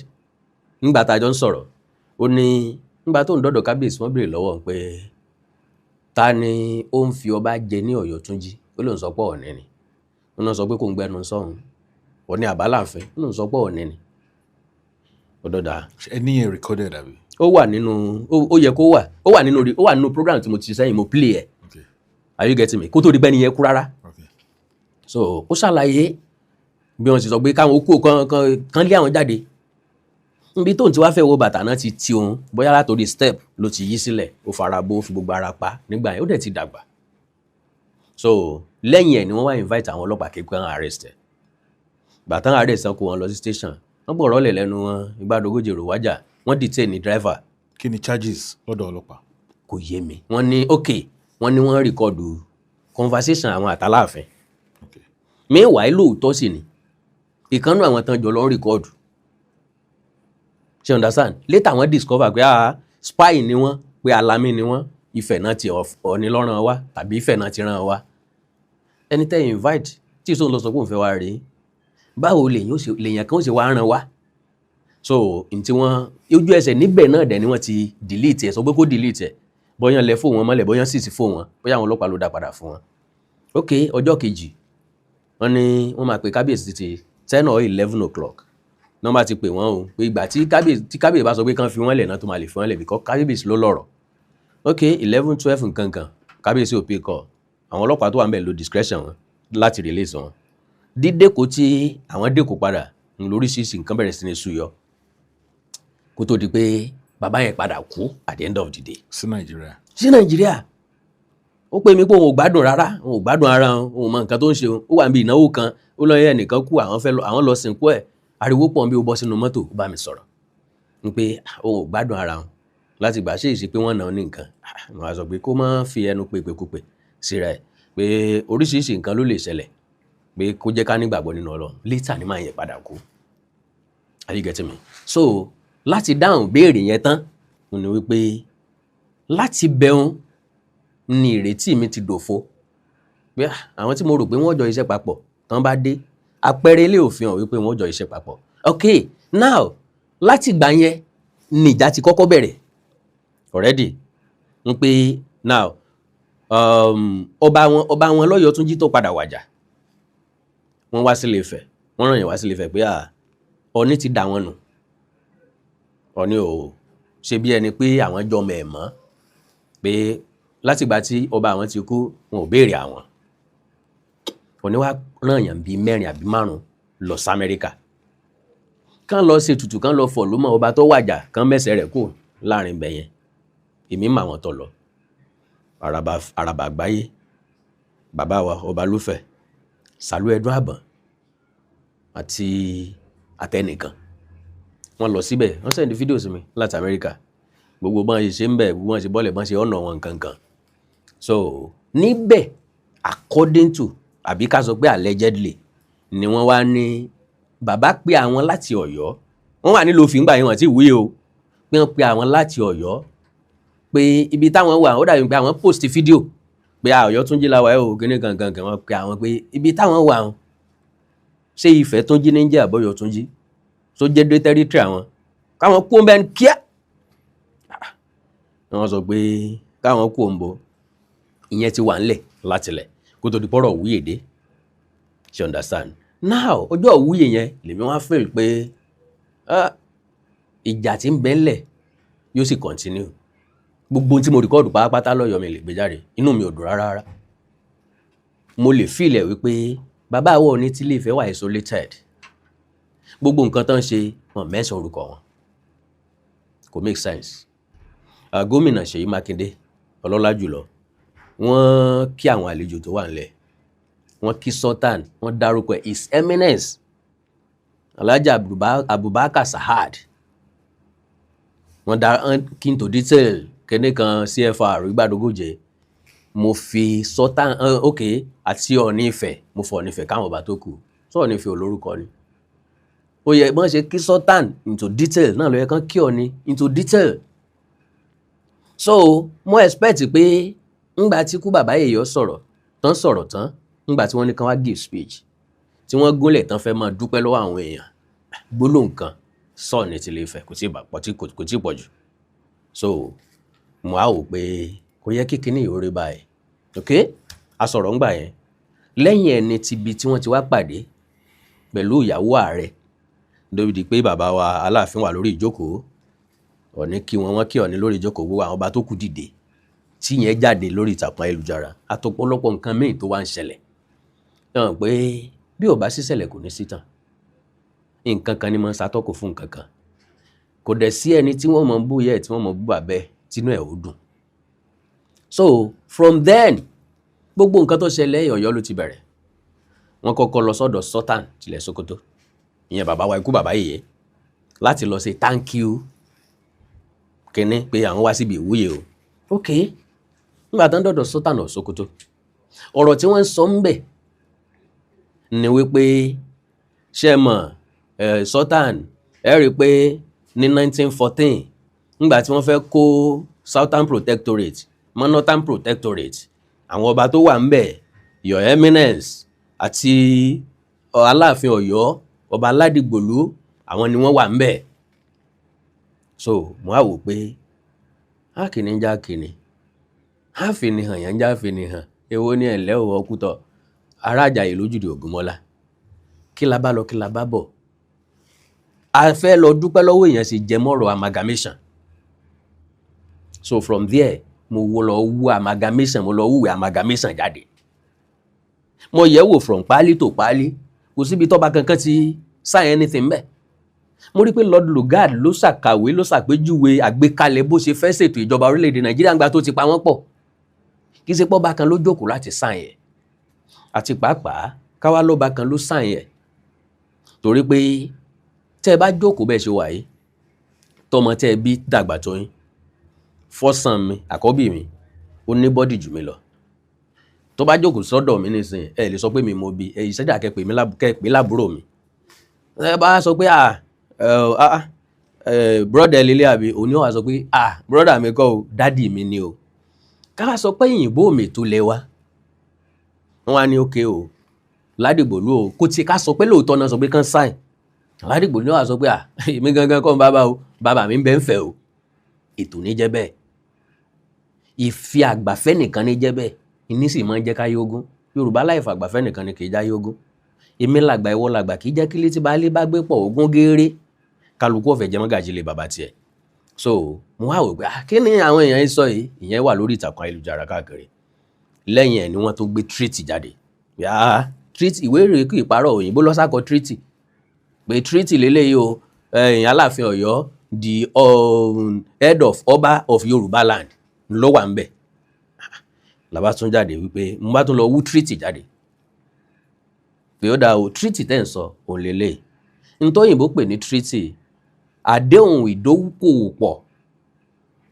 nígbà tá a jọ ń sọ̀rọ̀ ó ní nígbà tó ń dọ́dọ̀ kábíyèsí wọ́n béèrè lọ́wọ́ pé ta ni ó ń fi ọba jẹ ní Ọ̀yọ́túnjí ó lóun sọ pé Ọ̀ọ̀ni ni wọ́n náà sọ pé kò ń gbẹnu sọ́hun Ọ̀ọ̀ni àbáláàfin ó lóun sọ pé Ọ̀ọ̀ni ni ọ̀dọ́dà. Ẹni yẹn recorded àbí? Ó wà nínú ó yẹ kó wà ó wà nínú program tí mo ti sẹ́yìn mo play ẹ̀. Okay. Are you getting me? Kó tó di bẹ́ni yẹn kú rárá. Okay. So ó ṣàlàyé bí wọ́n ti sọ pé káwọn ó kú kan lé àwọn jáde níbi tóun ti wá fẹ́ wo bàtà náà ti òun bóyá látòrí step ló ti yí sílẹ̀ ó fara bó fi gbogbo ara pa nígbà yẹn ó dẹ̀ ti dàgbà. So lẹ́yìn ẹ̀ ni wọ́n wá invite àwọn ọlọ́pàá kékeré kan arrest ẹ̀ bàtà arrest ẹ̀ kó wọn lọ sí station wọ́n bọ̀ rọ́lẹ̀ lẹ́nu wọn ìgbàdógójì èrò wájà wọ́n detain ní driver. Kí ni charges lọ́dọ̀ ọlọ́pàá? Kò yé mi wọ́n ní wọ́n ní wọ́n rìkọ́dù conversation àwọn àtàláàfin. Okay. Meanwhile lóòótọ́ sì ni ìkànnù àwọn tán jọ lọ ń rìkọ́dù. Ṣé understand? Later wọ́n discover pé spy ni wọ́n pé alámì ni wọ́n Ifẹ̀ náà ti Ọ̀ọ̀ni lọ́ràn wá tàbí Ifẹ̀ náà ti ràn wá. Ẹni tẹ́ invite tí ìṣòro lọ sọ pé òun fẹ́ wá rèé báwo lèèyàn kan ó ṣe wá ràn wá. So ntí wọ́n ojú ẹsẹ̀ níbẹ̀ náà dẹ̀ ni wọ́n ti delete ẹ̀ sọ pé kó delete ẹ̀ bóyá lẹ fóun wọn mọ́lẹ̀ bóyá sì ti fóun wọn bóyá àwọn ọlọ́pàá ló dá padà fún wọn. Ok ọjọ́ kejì wọ́n ní wọ́n máa pe kábíyèsí ti 10 or 11 o'clock náà bá ti pè wọ́n o pé ìgbà tí kábíyèsí bá sọ pé kán fi wọ́n lẹ̀ náà tó máa lè fi wọ́n lẹ̀ bíkọ́ kábíyèsí ló lọ́rọ̀. Ok 11 12 nkankan kábíyèsí ò pé kọ́ àwọn ọlọ́pàá tó wà ń bẹ̀ lo discretion wọn láti release wọn. Dídéko tí àwọn déko padà lóríṣiríṣi nǹkan bẹ̀rẹ̀ sí ní súyọ kó tó di pé bàbá yẹn padà kú at the end of the day. Sí Nàìjíríà. Sí Nàìjíríà ó pè mí pé òun ò gbádùn rárá, òun ò gbádùn ara òun mọ nǹkan tó ń ṣe òun, ó wà níbi ìnáwó kan, ó lọ yẹ ẹnìkan kú, àwọn lọ sìnkú ẹ̀, ariwo pọ̀ bí ó bọ́ sínú mọ́tò, ó bá mi sọ̀rọ̀ ní pé òun ò gbádùn ara òun láti gbà ṣe ìṣe pé wọ́n náà ní nǹkan. Mo wá sọ pé kó má fi ẹnu pèpèkúpè síra ẹ̀ pé oríṣiríṣi nǹkan ló lè ṣẹlẹ̀, pé kó jẹ́ ká nígbàgbọ́ nínú Ọlọ́run. Later ni máa yẹn padà kú. Are you getting me? So láti dáhùn béèrè yẹn tán ni wípé láti bẹ̀rùn ni ìrètí mi ti dòfo pé àwọn tí mo rò pé wọ́n jọ iṣẹ́ papọ̀ tán bá dé, àpẹẹrẹ ilé òfin hàn wípé wọ́n jọ iṣẹ́ papọ̀. Okay, now láti ìgbà yẹn ni ìjà ti kọ́kọ́ bẹ̀rẹ̀ already ń pé now ọba wọn lọ́yọ̀ọ́ Túnjí tó padà wàjà, wọ́n wá sílé Ifẹ̀, wọ́n ràn yẹn wá sílé Ifẹ̀ pé Ọọ̀ni ti dà wọ́n nù, Ọọ̀ni ò ṣe bí ẹni pé àwọn jọmọ ẹ̀ mọ́, pé látìgbà tí ọba àwọn ti kú wọn ò béèrè àwọn. Ọọ̀ni wá ràn yàn bíi 4 àbí 5 lọ sí Amẹ́ríkà, kán lọ ṣe ètùtù, kán lọ fọ̀ ló mọ́ ọba tó wàjà, kán mẹ́sẹ̀ rẹ̀ kù láàrin ibẹ̀ yẹn. Èmi mà wọn tọ̀ lọ, àràbà àgbáyé, bàbá wa ọba Lúfẹ̀, Sàlú Ẹdún Àbọ̀n àti àtẹnìkan, wọ́n lọ síbẹ̀, wọ́n sẹ́ndì fídíò sí mi láti Amẹ́ríkà, gbogbo bọ́n ṣe ń bẹ̀, gbogbo bọ́n ṣe bọ́lẹ̀, bọ́n ṣe ọ̀nà wọn kankan. So níbẹ̀ according to àbí ká sọ pé allegedly ni wọ́n wá ní bàbá pé àwọn láti Ọ̀yọ́, wọ́n wà nílò òfin gbà yẹn wọ́n ti wí o, pé wọ́n pe àwọn láti Ọ̀yọ́ pé ibi táwọn wà ó dàbí pé àwọn post fídíò pé Ọ̀yọ́ Túnjí la wà ó kíní gangan, wọ́n pe àwọn pé ibi táwọn wà ó ṣé Ifẹ̀ Túnjí ní jẹ́ àbọ̀yọ̀ Túnjí tó jẹ́ dé territory àwọn, káwọn kú ọmọ ẹni kíá. Wọ́n sọ pé káwọn kú òǹbọ, ìyẹn ti wà ńlẹ̀ látilẹ̀ kó tó di pọ́rọ̀ wúyè dé, you understand. Now ọjọ́ wúyè yẹn lèmi wá feel pé ìjà tí ń bẹ ńlẹ̀ yóò sì continue. Gbogbo tí mo rìkọ́ọ̀dù pátápátá lọ́yọ̀ mi lè gbé jáde, inú mi ò dùn rárá. Mo lè feel ẹ̀ wípé bàbá àwọn Ọọ̀ni tí Ilé Ifẹ̀ wà isolated, gbogbo nǹkan tán ṣe wọn mẹ́sàn orúkọ wọn, kò make sense. Gómìnà Ṣèyí Mákindé ọlọ́lá jùlọ, wọ́n kí àwọn àlejò tó wà ńlẹ̀, wọ́n kí Sultan, wọ́n dárúkọ His Eminence Alhaji Abubakar Sahad, wọ́n kí n tó detail kíní kan CFR Ìgbàdógójè, mo fi Sultan okay àti Ọọ̀ni Ifẹ̀, mo fọ Ọọ̀ni Ifẹ̀ káwọn ọba tó kù, sọ Ọọ̀ni Ifẹ̀ olórúkọ ni. Ó yẹ bọ́n ṣe kí Sultan into detail náà ló yẹ kán kí Ọọ̀ni into detail. So mo expect pé ńgbà tí kú bàbá Yèyé sọ̀rọ̀ tán, ńgbà tí wọ́n ní kán wá give speech, tí wọ́n gúnlẹ̀ tán fẹ́ máa dúpẹ́ lọ́wọ́ àwọn èèyàn, gbólóhùn kan sọ ní ti Ilé Ifẹ̀ kò tí pọ̀ jù. So mo á wò pé kò yẹ kíkiní ìhóre báyìí. Okay, a sọ̀rọ̀ ńgbà yẹn, lẹ́yìn ẹni ti bi tí wọ́n ti wá pàdé pẹ̀lú ìyàwó ààrẹ, dóbi pé bàbá wa Aláàfin wà lórí ìjókòó, Ọọ̀ni kí wọ́n kí Ọọ̀ni lórí ìjókòó, gbogbo àwọn ọba tó kù dìde, tí yẹn jáde lórí ìtàkùn ayélujára, àtọ̀pọ̀lọpọ̀ nǹkan míì tó wá ń ṣẹlẹ̀. Yàn pé bí ò bá sí ṣẹlẹ̀ kò ní sí tàn, nǹkan kan ni mo ń ṣàtọ́kù fún nǹkan kan, kò dẹ̀ sí ẹni tí wọ́n mọ̀ ń bú yẹ tí wọ́n mọ̀ ń bú bàbẹ́ tínú ẹ̀ ó dùn. So from then gbogbo nǹkan tó ṣẹlẹ̀ Ọ̀yọ́ ló ti bẹ̀rẹ̀. Wọ́n kọ́kọ́ lọ sọ́dọ̀ Sultan tilẹ̀ Sokoto, ìyẹn bàbá wa ikú bàbá Yèyé, láti lọ ṣe thank you kíní pé àwọn wá síbi ìwúyè o. Okay, nígbà tán dọ̀dọ̀ Sultan of Sokoto, ọ̀rọ̀ tí wọ́n ń sọ ń bẹ̀ ni wípé ṣe mọ̀ Sultan ẹ rí pé ní 1914 nígbà tí wọ́n fẹ́ kó Southern Protectorate mọ́ Northern Protectorate, àwọn ọba tó wà ń bẹ̀, Your Eminence àti Aláàfin Ọ̀yọ́ ọba Aládìgbòlú, àwọn ni wọ́n wà ń bẹ̀. So mo á wò pé a kìíní já kìíní, a fi ni hàn yẹn já fi ni hàn, èwo ni ẹ̀lẹ́ òwò ọkútọ̀ ará Àjàyè lójúde Ògúnmọ́lá, kí la bá lọ kí la bá bọ̀. A fẹ́ lọ dúpẹ́ lọ́wọ́ èèyàn sì jẹ mọ́rọ̀ amalgamation. So from there mo lọ wú amalgamation, mo lọ wúwẹ̀ amalgamation jáde, mo yẹ̀ wò from páálí tó páálí, kò síbi tọ́ba kankan ti sign anything bẹ́ẹ̀. Mo rí pé Lord Lugard ló ṣàkàwé, ló ṣàpèjúwe àgbékalẹ̀ bó ṣe fẹ́ ṣètò ìjọba orílẹ̀-èdè Nàìjíríà ńgbà tó ti pa wọ́n pọ̀. kì í ṣe pọ́ba kan ló jókòó láti sign ẹ̀ àti pàápàá káwá lọ́ba kan ló sign ẹ̀ torí pé tẹ́ ẹ bá jókòó bẹ́ẹ̀ ṣe wà yìí tọmọ tẹ́ ẹ bí dàgbà tó yín fọ́sàn mi àkọ́bí mi ó ní bọ́dì jù mí lọ tó bá jókòó sọ́dọ̀ mi nísìnyí ẹ lè sọ pé mi mo bí ẹ ìṣẹ́jà kẹ́pẹ́ lábúrò mi ẹ bá sọ pé brọ́dà lílé àbí òní wà sọ pé brọ́dà mi kọ́ o dádì mi ni o ká sọ pé òyìnbó mi tó lẹ́wà wọ́n wá ní ókè o Ládìgbòlú o kó tí ká sọ pé lóòótọ́ náà sọ pé kán sáìn Ládìgbòlú náà wà sọ pé èmi gangan kọ́ bàbá o bàbá mi ń bẹ́ ń fẹ́ o ètò ní jẹ́ bẹ́ẹ̀ ìfi àgbàfẹ́ nìkan ní jẹ́ bẹ́ẹ̀ ìní sì máa ń jẹ́ káyé ogún Yorùbá láì fa àgbàfẹ́ nìkan ni kì í jáyé ogún èmi làgbà ìwọ làgbà kì í jẹ́ kí létí baálé bá gbé pọ̀ ogún gééré kálukú ọ̀fẹ́ jẹ́ mọ́gàjí lé bàbá tiẹ̀ so mo wá wò pé kí ni àwọn èèyàn sọ yìí ìyẹn wà lórí ìtàkùn ayélujára káàkiri lẹ́yìn ẹ̀ ni wọ́n tún gbé treaty jáde treaty ìwé ìrèké ìparọ́ òyìnbó lọ́sàkọ treaty pé treaty lélẹ́yìí o Aláàfin Ọ̀yọ́ the head of Ọba of Yorùbá land ló wà ń bẹ̀ làbá tún jáde wípé mo bá tún lọ wú treaty jáde pé ó dáa o treaty tẹ́ ń sọ òun lélẹ̀ nítòyìnbó pè ní treaty àdéhùn ìdókòwòpọ̀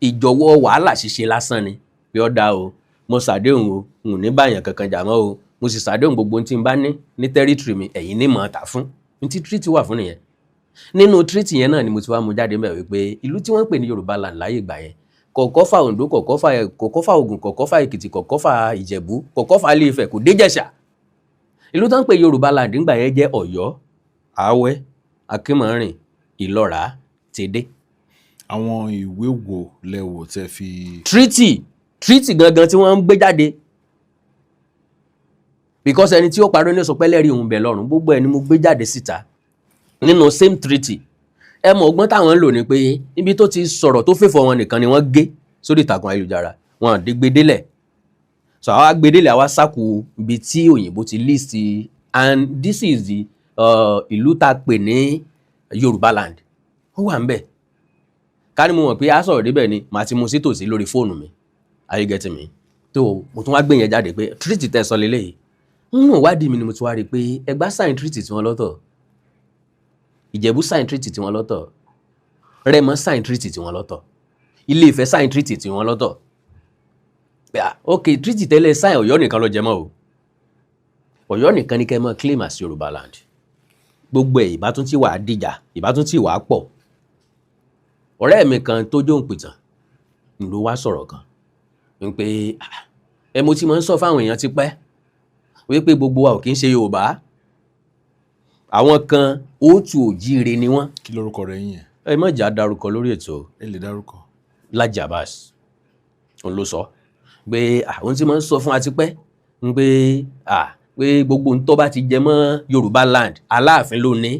ìjọ̀wọ́ wàhálà ṣíṣe lásán ni pé ó dáa o mo ṣàdéhùn o n ò ní báyàn kankan jà mọ́ o mo sì ṣàdéhùn gbogbo tí n bá ní tẹ́rítìrì mi ẹ̀yin ní mọ̀ ta fún ní tí treaty wà fún nìyẹn nínú treaty yẹn náà ni mo ti wá mú jáde mẹ́ wípé ìlú tí wọ́n ń pè ní Yorùbá land láyé ìgbà yẹn kọ̀kọ́fà Oǹdó kọ̀kọ́fà Ògùn kọ̀kọ́fà Èkìtì kọ̀kọ́fà Ìjẹ̀bú kọ̀kọ́fà Ilé Ifẹ̀ kò dé Jẹ̀ṣà ìlú tó ń pè Yorùbá land ńgbà yẹn jẹ́ Ọ̀yọ́ Àwẹ́ Akínmọ̀rìn Ìlọ́rà Tèdè. àwọn ìwé wo lẹ́wọ̀ tẹ́ fi. treaty gangan tí wọ́n ń gbé jáde because ẹni tí ó parọ́ ní sọ pé lẹ́rìí òun bẹ̀ lọ́rùn gbogbo ẹni mo gbé jáde síta nínú same treaty ẹ mọ̀ ọgbọ́n táwọn ń lò ní pé ibi tó ti sọ̀rọ̀ tó fẹ́fọ̀ wọn nìkan ni wọ́n gé sórí ìtàkùn ayélujára wọn àdé gbedélẹ̀ so àwa gbedélẹ̀ àwa sáku ibi tí òyìnbó ti list and this is the ìlú tá a pè ní Yorùbá land ó wà ń bẹ̀ ká ní mo mọ̀ pé a sọ̀rọ̀ débẹ̀ ni màá ti mú sí tòsí lórí fóònù mi are you getting me tó mo tún wá gbé yẹn jáde pé treaty tẹ́ sọ lélẹ́yìí nínú ìwádìí mi ni mo ti wá rí i pé Ẹ̀gbá sign treaty tí wọ́n lọ́tọ̀ Ìjẹ̀bú sign treaty tí wọ́n lọ́tọ̀ Rẹ́mọ sign treaty tí wọ́n lọ́tọ̀ Ilé Ifẹ̀ sign treaty tí wọ́n lọ́tọ̀ ok treaty tẹ́lẹ̀ sign Ọ̀yọ́ nìkan ló jẹ mọ́ o Ọ̀yọ́ nìkan ní kẹ́ mọ́ claim as Yorùbá land gbogbo ẹ̀ ìbátún tí wàá dìjà ìbátún tí wàá pọ̀ ọ̀rẹ́ mi kan tó jó ń pìtàn ló wá sọ̀rọ̀ kan wípé mo ti máa ń sọ fáwọn èèyàn ti pẹ́ wípé gbogbo wa ò kí ń ṣe Yorùbá àwọn kan òtù òjíire ni wọ́n. kí lórúkọ rẹ̀ yín yẹn. ẹ má jà dárúkọ lórí ètò. ẹ lè dárúkọ. Lájì Abbas òun ló sọ pé àwọn tí máa ń sọ fún wa ti pẹ́ pé gbogbo ń tó bá ti jẹ mọ́ Yorùbá land Aláàfin ló ní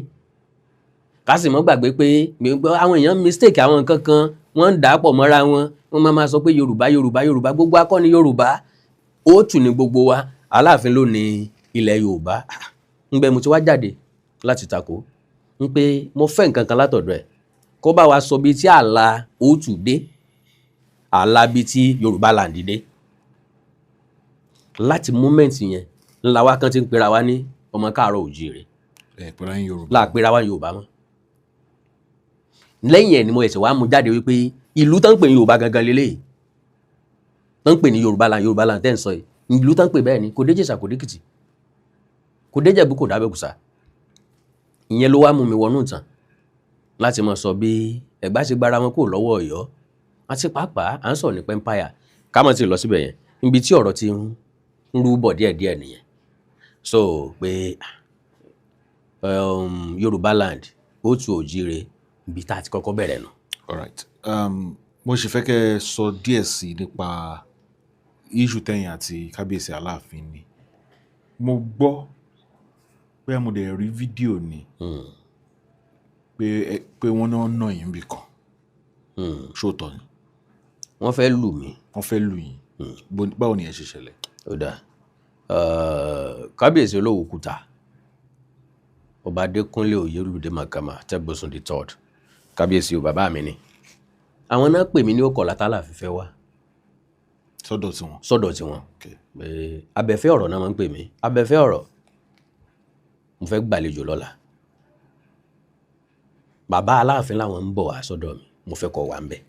ká sì mọ́ gbàgbé pé àwọn èèyàn mistake àwọn nǹkan kan wọ́n ń dà á pọ̀ mọ́ra wọn wọ́n máa sọ pé Yorùbá gbogbo akọ́ ni Yorùbá òtù ni gbogbo wa Aláàfin ló ní ilẹ̀ Yorùbá ńgbẹ mo ti wá jáde láti takò ń pé mo fẹ́ nǹkan kan látọ̀dọ̀ ẹ̀ kó bá wa sọ bíi tí ààlà òtù dé ààlà bíi tí Yorùbá land dé láti moment yẹn ńlá wa kan ti ń pera wa ní ọmọ káàárọ̀ òjíire láàpẹ̀rẹ̀ wa Yorùbá mọ́ lẹ́yìn ẹ̀ ni mo ẹ̀sẹ̀ wá mú jáde wípé ìlú tán ń pè ní Yorùbá gangan lélẹ́yìí tán ń pè ní Yorùbá land tẹ́ ń sọ yìí ìlú tán ń pè bẹ́ẹ̀ ni kò dé Jẹ̀ṣà kò dé Èkìtì kò dé Ìjẹ̀bú kò dé Abẹ́òkúta ìyẹn ló wá mú mi wọnú ìtàn láti mọ̀ sọ bí Ẹ̀gbá ṣe gbára wọn kúrò lọ́wọ́ Ọ̀yọ́ àti pàápàá à ń sọ̀rọ̀ nípa empire ká mọ̀ tí lọ síbẹ̀ yẹn níbi tí ọ̀rọ̀ ti ń rú bọ̀ díẹ̀díẹ̀ nìyẹn so pé Yorùbá land òtù òjíire ibi tá a ti kọ́kọ́ bẹ̀rẹ̀ nù. Alright. Mo sì fẹ́ kẹ́ ẹ sọ díẹ̀ sí nípa issue tẹ̀yìn àti kábíyèsí Aláàfin ni mo gbọ́ pé mo dẹ̀ rí fídíò ni pé wọ́n náà nà yín bì kan ṣóòtọ́ ni. wọ́n fẹ́ lù mí. wọ́n fẹ́ lù yín báwo ni ẹ ṣe ṣẹlẹ̀. ó dáa kábíyèsí Olówókúta Ọba Adékúnlé Oyèlúdé Màkàmá Tẹ́gbọ̀sùn the third kábíyèsí o bàbá mi ni àwọn náà pè mí ní Ọ̀kọ̀lá tálàfin fẹ́ wá. sọ́dọ̀ tiwọn abẹ́fẹ́ ọ̀rọ̀ náà máa ń pè mí abẹ́fẹ́ ọ̀rọ̀ mo fẹ́ gbàlejò lọ́la bàbá Aláàfin làwọn ń bọ̀ wá sọ́dọ̀ mi mo fẹ́ kó wà ń bẹ̀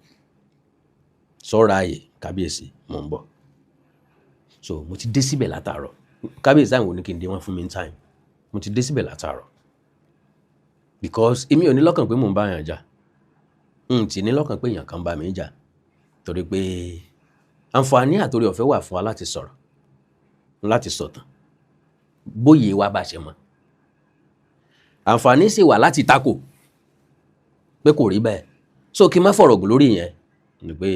sọ́ra ààyè kábíyèsí mo ń bọ̀ so mo ti dé síbẹ̀ látàárọ̀ kábíyèsí àwọn oní kí n dé wọ́n fún mi ní time mo ti dé síbẹ̀ látàárọ̀ because èmi ò ní lọ́kàn pé mò ń bá yàn jà n tí ní lọ́kàn pé èèyàn kan bá mi jà torí pé àǹfààní àtòrí ọ̀fẹ́ wà fún wa láti sọ̀rọ̀ láti sọ̀tàn bóyè wa bá ṣe mọ́ àǹfààní sì wà láti takò pé kò rí bẹ́ẹ̀ so kí n má fọ̀rọ̀ gùn lórí yẹn ni pé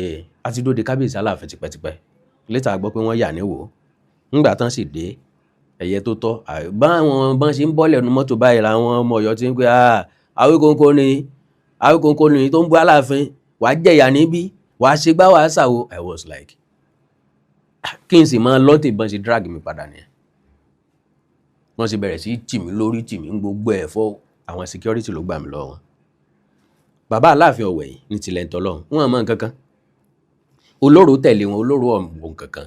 a ti dóde kábíyèsí Aláàfin tipẹ́tipẹ́ létà gbọ́ pé wọ́n yà níwò ńgbà tán sì dé ẹ̀yẹ tó tọ́ báwọn bọ́n ṣe ń bọ́lẹ̀ nu mọ́tò báyìí làwọn ọmọ Ọ̀yọ́ ti ń pé Awíkóńkó ni tó ń bú Aláàfin wàá jẹ̀yà níbí wàá ṣe gbá wàá ṣàwo I was like kí n sì máa lọ́tì bọ́n ṣe drag mi padà nìyẹn wọ́n sì bẹ̀rẹ̀ sí tì mí lórí tì mí gbogbo ẹ̀ fọ́ àwọn security ló gbà mí lọ́wọ́ wọn bàbá Aláàfin Ọ̀wẹ̀yìn ní tilẹ̀ ń tọ́lọ́run wọn mọ̀ nǹkan kan olóró tẹ̀lé wọn olóró ọ̀mọ̀ nǹkan kan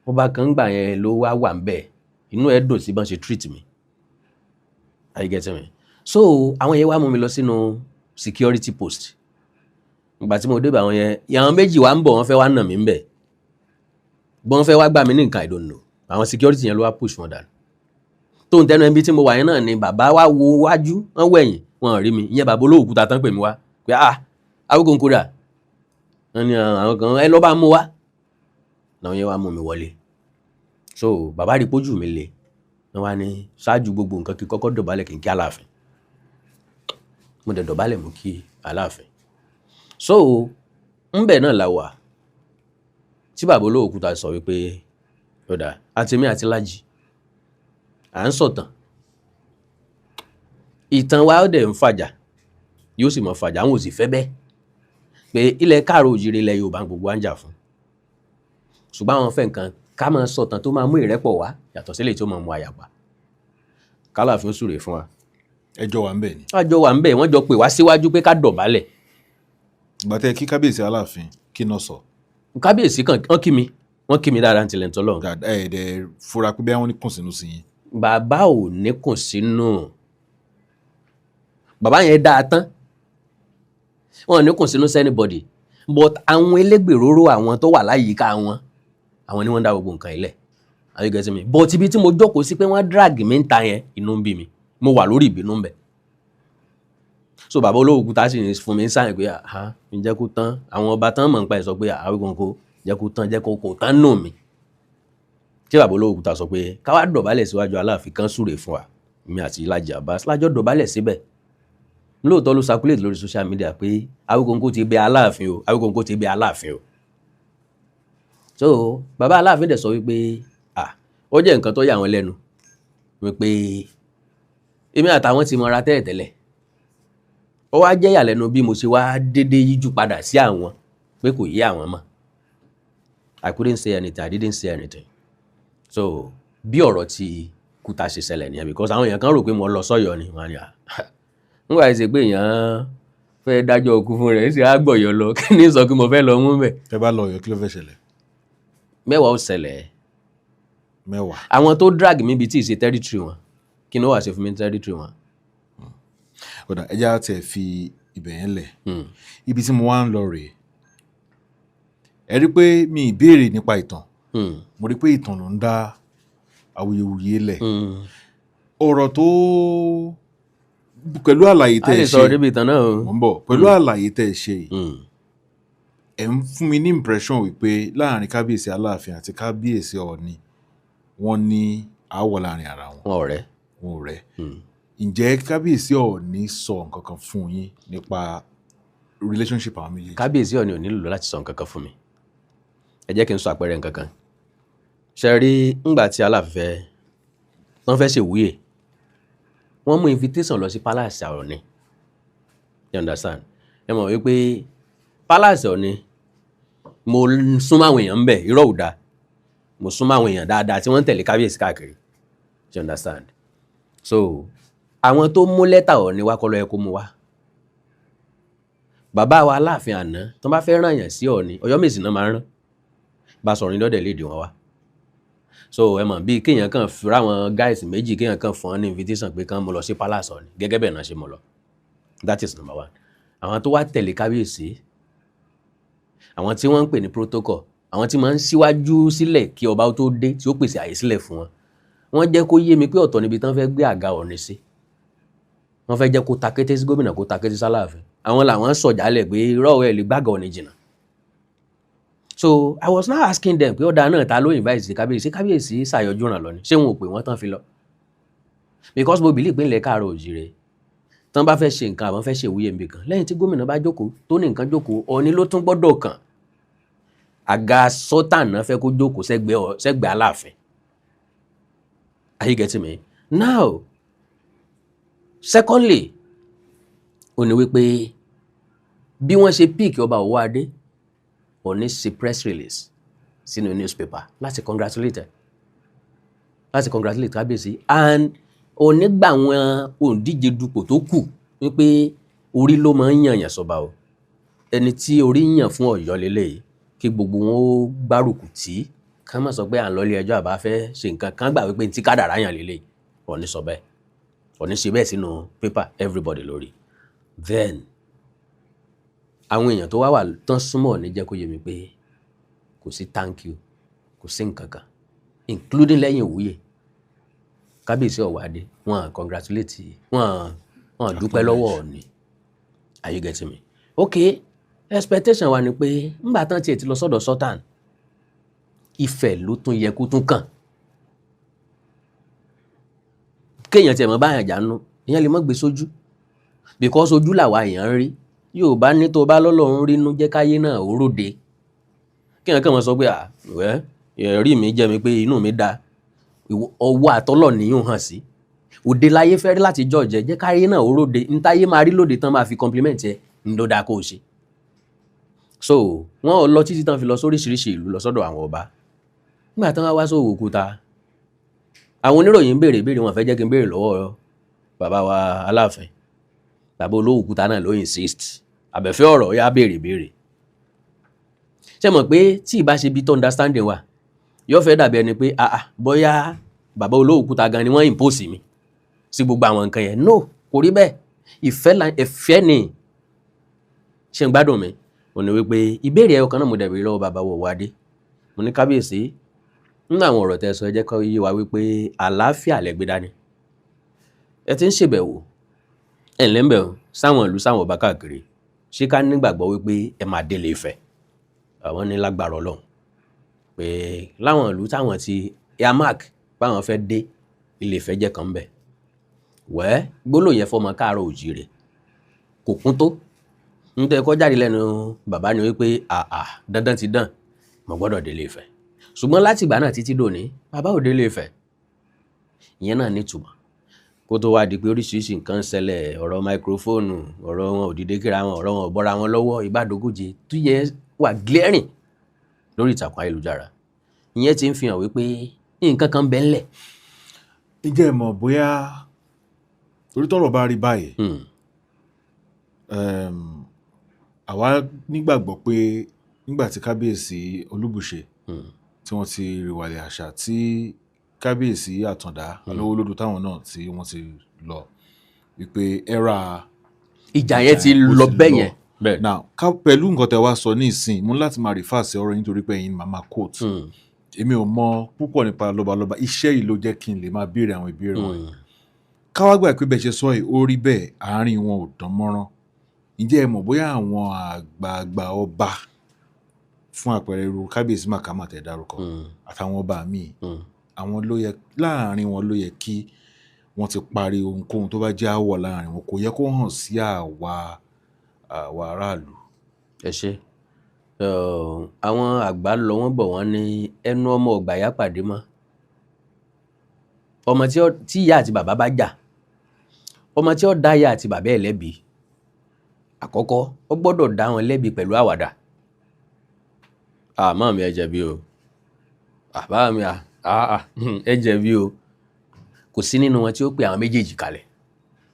ọba kan gbà yẹn ló wá wà ń bẹ̀ inú ẹ̀ dùn sí bọ́n ṣe treat mi are you getting me so àwọn yẹn wá mú mi lọ sínú security post ìgbà tí mo débẹ̀ àwọn yẹn àwọn méjì wá ń bọ̀ wọ́n fẹ́ wá nà mí ń bẹ̀ bọ́n fẹ́ wá gbà mí ní nǹkan I don't know àwọn security yẹn ló wá push wọn dànù tó ń tẹnu ẹbí tí mo wà yẹn náà ni bàbá wa wo wájú wọ́n wẹ̀yìn wọ́n rí mi ìyẹn bàbá Olóòkúta tán pè mí wá pé Awíkóńkó dà wọ́n ní àwọn kan ẹ lọ́ bá mú wá làwọn yẹn wá mú mi wọlé so bàbá rí pójú mi le wọ́n wá ní ṣáájú gbogbo nǹkan kí kọ́kọ́ dọ̀bálẹ̀ kí n kí Aláàfin mo dẹ̀ dọ̀bálẹ̀ mú kí Aláàfin so ńbẹ̀ náà la wà tí bàbá Olóòkúta sọ wípé yọ̀dà àtẹ̀mí àti Lájí à ń sọ̀tàn ìtàn wa ó dẹ̀ ń fàjà yóò sì mọ̀ fàjà àwọn ò sì fẹ́ bẹ́ẹ̀ pé ilẹ̀ káàró òjìrì ilẹ̀ Yorùbá gbogbo à ń jà fún ṣùgbọ́n àwọn fẹ́ nǹkan ká máa sọ̀tàn tó máa mú ìrẹ́pọ̀ wá yàtọ̀ sílẹ̀ tí ó máa mú àyàpá k'Aláàfin súre fún wa. ẹjọ́ wà ń bẹ̀ ni. àjọ wà ń bẹ̀ wọ́n jọ pè wá síwájú pé ká dọ̀bálẹ̀. ìgbà tẹ́ kí kábíyèsí Aláàfin kí náà sọ. kábíyèsí kan wọ́n kí mi dáadáa ní tilẹ̀ ń tọ́lọ̀. ẹ̀ẹ́dẹ̀ fura pé bẹ́ẹ̀ wọ́n ní kùn sínú sí yín. bàbá ò ní kùn sínú bàbá yẹn dáa tán wọn ò ní kùn sínú sẹ́nibọ̀dì but àwọn elégbèróró àwọn tó wà láyìíká wọn àwọn ni wọ́n dá gbogbo nǹkan ilẹ̀ are you getting me but ibi tí mo jókòó sí pé wọ́n drag mi ń ta yẹn inú ń bí mi mo wà lórí ìbínú ń bẹ̀ so bàbá Olóòkúta sì fún mi ń sáyẹn pé mi jẹ́ kó tán àwọn ọba tán mọ̀ nípa ẹ̀ sọ pé Awíkóńkó jẹ́ kó tán jẹ́ kó tán nù mí tí bàbá Olóòkúta sọ pé ká wá dọ̀bálẹ̀ síwájú Aláàfin kan súre fún wa mi àti Lájí Abbas lájọ́ dọ̀bálẹ̀ síbẹ̀ lóòótọ́ ló circulate lórí social media pé Awíkóńkó ti bẹ Aláàfin o Awíkóńkó ti bẹ Aláàfin o so bàbá Aláàfin dẹ̀ sọ wípé ó jẹ́ nǹkan tó yà wọ́n lẹ́nu wípé èmi àtàwọn ti mọra tẹ́lẹ̀tẹ́lẹ̀ ó wá jẹ́ ìyàlẹ́nu bí mo ṣe wá dédé yíjú padà sí àwọn pé kò yé àwọn mọ́ I couldn't say anything I didn't say anything so bí ọ̀rọ̀ tí Kúta ṣe ṣẹlẹ̀ nìyẹn because àwọn èèyàn kan rò pé mo lọ sọ́yọ́ ni wọ́n á ní nígbà tí ṣe pé èèyàn fẹ́ dájọ́ òkú fún rẹ̀ ṣe á gbọ̀yọ̀ lọ kí ni sọ pé mo fẹ́ lọ mú bẹ̀. ẹ bá lọ Ọ̀yọ́ kí ló fẹ́ ṣẹlẹ̀. mẹ́wàá ó ṣẹlẹ̀. mẹ́wàá. àwọn tó drag mi bíi tí ì ṣe territory wọn kí ni wọ́n wá ṣe fún mi ní territory wọn. ọ̀dà ẹja tẹ̀ fi ibẹ̀ yẹn lẹ̀ ibi tí mo wá ń lọ rèé ẹ rí pé mi ìbéèrè nípa ìtàn mo rí pé ìtàn ló ń dá awuyewuye lẹ̀ ọ̀rọ̀ tó pẹ̀lú àlàyé tẹ́ ẹ ṣe a lè sọ̀rọ̀ débi ìtàn náà o. mo ń bọ̀ pẹ̀lú àlàyé tẹ́ ẹ ṣe ẹ̀ ń fún mi ní impression wípé láàrin kábíyèsí Aláàfin àti kábíyèsí Ọọ̀ni wọ́n ní aáwọ̀ láàrin ara wọn. wọn ò rẹ́ ǹjẹ́ kábíyèsí Ọọ̀ni sọ nǹkan kan fún yín nípa relationship àwọn méjèèjì. kábíyèsí Ọọ̀ni ò nílò láti sọ nǹkan kan fún mi ẹ jẹ́ kí n sọ àpẹẹrẹ nǹkan kan ṣe rí ńgbà tí Aláàfin wọ́n fẹ́ ṣèwúyè wọ́n mú invitation lọ sí palace Ọọ̀ni you understand ẹ mọ̀ wípé palace Ọọ̀ni mo súnmọ́ àwọn èèyàn ń bẹ̀ irọ́ ò dáa mo súnmọ́ àwọn èèyàn dáadáa tí wọ́n ń tẹ̀lé kábíyèsí káàkiri you understand so àwọn tó mú lẹ́tà Ọọ̀ni wá kọ́ ló yẹ kó mú wá bàbá wa Aláàfin àná tó bá fẹ́ ràn yàn sí Ọọ̀ni Ọ̀yọ́mèsì náà máa ń rán Basọ̀run lọ́dẹ̀ léde wọn wá. So ẹ mọ̀ bí kéèyàn kan fira àwọn guys méjì kéèyàn kan fún wọn ní invitation pé kán mo lọ sí palace ọ̀ni gẹ́gẹ́ bẹ́ẹ̀ náà ṣe mo lọ. That is number one. Àwọn tó wá tẹ̀lé kábíyèsí, àwọn tí wọ́n ń pè ní protocol, àwọn tí máa ń síwájú sílẹ̀ kí ọba tó dé tí ó pèsè àyè sílẹ̀ fún wọn, wọ́n jẹ́ kó yé mi pé ọ̀tọ̀ níbi tán fẹ́ gbé àga Ọ̀ọ̀ni sí. Wọ́n fẹ́ jẹ́ kó ta kété sí gómìnà, kó ta kété sáláàfin. Àwọn làwọn sọ̀jálẹ̀ pé irọ́ ẹ̀ lè gbága Ọ̀ọ̀ni jìnnà. So I was now asking them pé ọ̀dà náà ta ló invite sí kábíyèsí ṣàyọjú ràn lọ ni, ṣé wọn ò pè wọ́n tán fi lọ? Because mo believe pé ilẹ̀ Káàárọ̀ Oòjíire tán bá fẹ́ ṣe nǹkan àwọn fẹ́ ṣe ìwúyè níbi kan, lẹ́yìn tí gómìnà bá jókòó tó ní nǹkan jókòó, Ọ̀ọ̀ni ló tún gbọ́dọ̀ kàn. Àga Sultan náà fẹ́ kó jókòó sẹ́gbẹ̀ẹ́ Aláàfin. Are you getting me? Now, secondly, ó ní wípé bí wọ́n ṣe pick ọba Ọwọ́adé, Ọ̀ọ̀ni ṣe press release sínú newspaper láti congratulate kábíyèsí, and Ọ̀ọ̀ni gbà wọn òǹdíje dupò tó kù wípé orí ló máa ń yànyàn sọba o, ẹni tí orí yàn fún Ọ̀yọ́ lélẹ́yìí kí gbogbo wọn ó gbárùkù tí ká má sọ pé à ń lọ ilé ẹjọ́ àbá fẹ́ ṣe nǹkan kan gbà wípé tí kádàrá yàn lélẹ́yìí. Ọ̀ọ̀ni sọ bẹ́ẹ̀, Ọ̀ọ̀ni ṣe bẹ́ẹ̀ sínú paper everybody lórí. Then àwọn èèyàn tó wà tán súnmọ́ Ọ̀ọ̀ni jẹ́ kó yé mi pé kò sí thank you, kò sí nǹkan kan, including lẹ́yìn ìwúyè kábíyèsí Ọ̀wádé wọ́n congratulate, wọ́n dúpẹ́ lọ́wọ́ Ọ̀ọ̀ni. Are you getting me? Okay, expectation wa ni pé ńgbà tán tiẹ̀ ti lọ sọ́dọ̀ Sultan, Ifẹ̀ ló tún yẹ kó tún kàn. Kéèyàn tiẹ̀ mọ́ báyàn jà nú, ìyẹn lè mọ́ gbé sójú, because ojú làwa èèyàn ń rí. Yorùbá ní tó bá lọ́lọ́run rínú jẹ́ káyé náà ó ròde. Kéèyàn kàn mọ́ sọ pé ẹ̀rí mi jẹ́ mi pé inú mi dá, ọwọ́ àtọ́lọ̀ nìyún hàn sí. Òde láyé fẹ́ rí láti jọ́ọ̀jẹ́ jẹ́ káyé náà ó ròde, ní táyé máa rí lóde tán máa fi compliment ẹ ń ló dáa kó o ṣe. So wọ́n lọ títí tán fi lọ sóríṣiríṣi ìlú lọ sọ́dọ̀ àwọn ọba. Nígbà tán wá sóò Òkúta, àwọn oníròyìn béèrè wọn fẹ́ jẹ́ kí n béèrè lọ́wọ́ bàbá wa Aláàfin. Bàbá Olówó Òkúta náà ló insist, àbẹ̀fẹ́ ọ̀rọ̀ yá béèrè. Ṣé mọ̀ pé tí ìbá ṣe bí tó understanding wa yóò fẹ́ dàbí ẹni pé bóyá bàbá Olówó Òkúta gan ni wọ́n impose mi sí gbogbo àwọn nǹkan yẹn. No, kò rí bẹ́ẹ̀. Ìfẹ́ ni. Ṣé ń gbádùn mi? Ó ní wípé ìbéèrè ẹyọ kan náà mo dẹ̀bẹ̀rẹ̀ lọ́wọ́ bàbá Ọwọ́adé. Mo ní kábíyèsí, nínú àwọn ọ̀rọ̀ tẹ́ sọ ẹ jẹ́ kó yé wa wípé àlàáfíà lẹ gbé dání. Ẹ ti ń ṣèbẹ̀wò ẹ̀ ń bẹ̀ sáwọn ìlú sáwọn ọba káàkiri, ṣé ká nígbàgbọ́ wípé ẹ máa délé Ifẹ̀? Àwọn ní lágbára Ọlọ́run pé láwọn ìlú táwọn ti earmark báwọn fẹ́ dé, Ilé Ifẹ̀ jẹ́ kan bẹ̀. Gbólóhùn yẹn fọmọ Káàárọ̀ Oòjíire kò kún tó. Nítorí kọ́ jáde lẹ́nu bàbá ni wípé dandan ti dàn, mo gbọ́dọ̀ délé Ifẹ̀. Ṣùgbọ́n láti ìgbà náà títí dòní bàbá ò délé Ifẹ̀. Ìyẹn náà nítumọ̀. Kó tó wá di pé oríṣiríṣi nǹkan ṣẹlẹ̀, ọ̀rọ̀ máikrófóònù, ọ̀rọ̀ wọn ò dìde kíra wọn, ọ̀rọ̀ wọn ò bọ́ra wọn lọ́wọ́, ìbádógóje tó yẹ wà glaring lórí ìtàkùn ayélujára. Ìyẹn ti ń fi hàn wípé nǹkan kan bẹ́ ńlẹ̀. Ǹjẹ́ ẹ mọ̀ bóyá torí tọ́rọ̀ bá rí báyìí, àwa nígbàgbọ́ pé nígbà tí kábíyèsí Olúbùṣe tí wọ́n ti rìwàlẹ̀ àṣà, tí kábíyèsí Àtàndá Alówólódù táwọn náà tí wọ́n ti lọ, wípé era ìjà yẹn ti lọ bẹ́yẹn. Now pẹ̀lú nǹkan tẹ́ wá sọ ní ìsìn, mo láti máa refer sí ọ̀rọ̀ yín torí pé ẹ̀yin màmá quote. Èmi ò mọ púpọ̀ nípa lọ́balọ́ba, iṣẹ́ yìí ló jẹ́ kí n lè máa béèrè àwọn ìbéèrè wọ̀nyí. Káwá gbà pé bẹ́ẹ̀ ṣe sọ yìí ó rí bẹ́ẹ̀, àárín wọn ò dán mọ́rán. Ǹjẹ́ ẹ mọ̀ bóyá àwọn àgbààgbà ọba, fún àpẹẹrẹ irú kábíyèsí Màkàmà tẹ́ dárúkọ àtàwọn ọba míì, àwọn ló yẹ láàárín wọn ló yẹ kí wọ́n ti parí ohunkóhun tó bá jẹ́ àwọ̀ láàárín wọn, kò yẹ kó hàn sí àwa aráàlú. Ẹ ṣé. Àwọn àgbà lọ wọ́n bọ̀ wọ́n ní ẹnu ọmọ ọgbà yá pàdé mọ́. Ọmọ tí ìyá àti bàbá bá jà, ọmọ tí ó dá ìyá àti bàbá ẹ̀ lẹ́bi, àkọ́kọ́ ó gbọ́dọ̀ dá wọn lẹ́bi pẹ̀lú àwàdà. Màmá mi ẹ jẹ̀bi o, bàbá mi ẹ jẹ̀bi o. Kò sí nínú wọn tí ó pe àwọn méjèèjì kalẹ̀.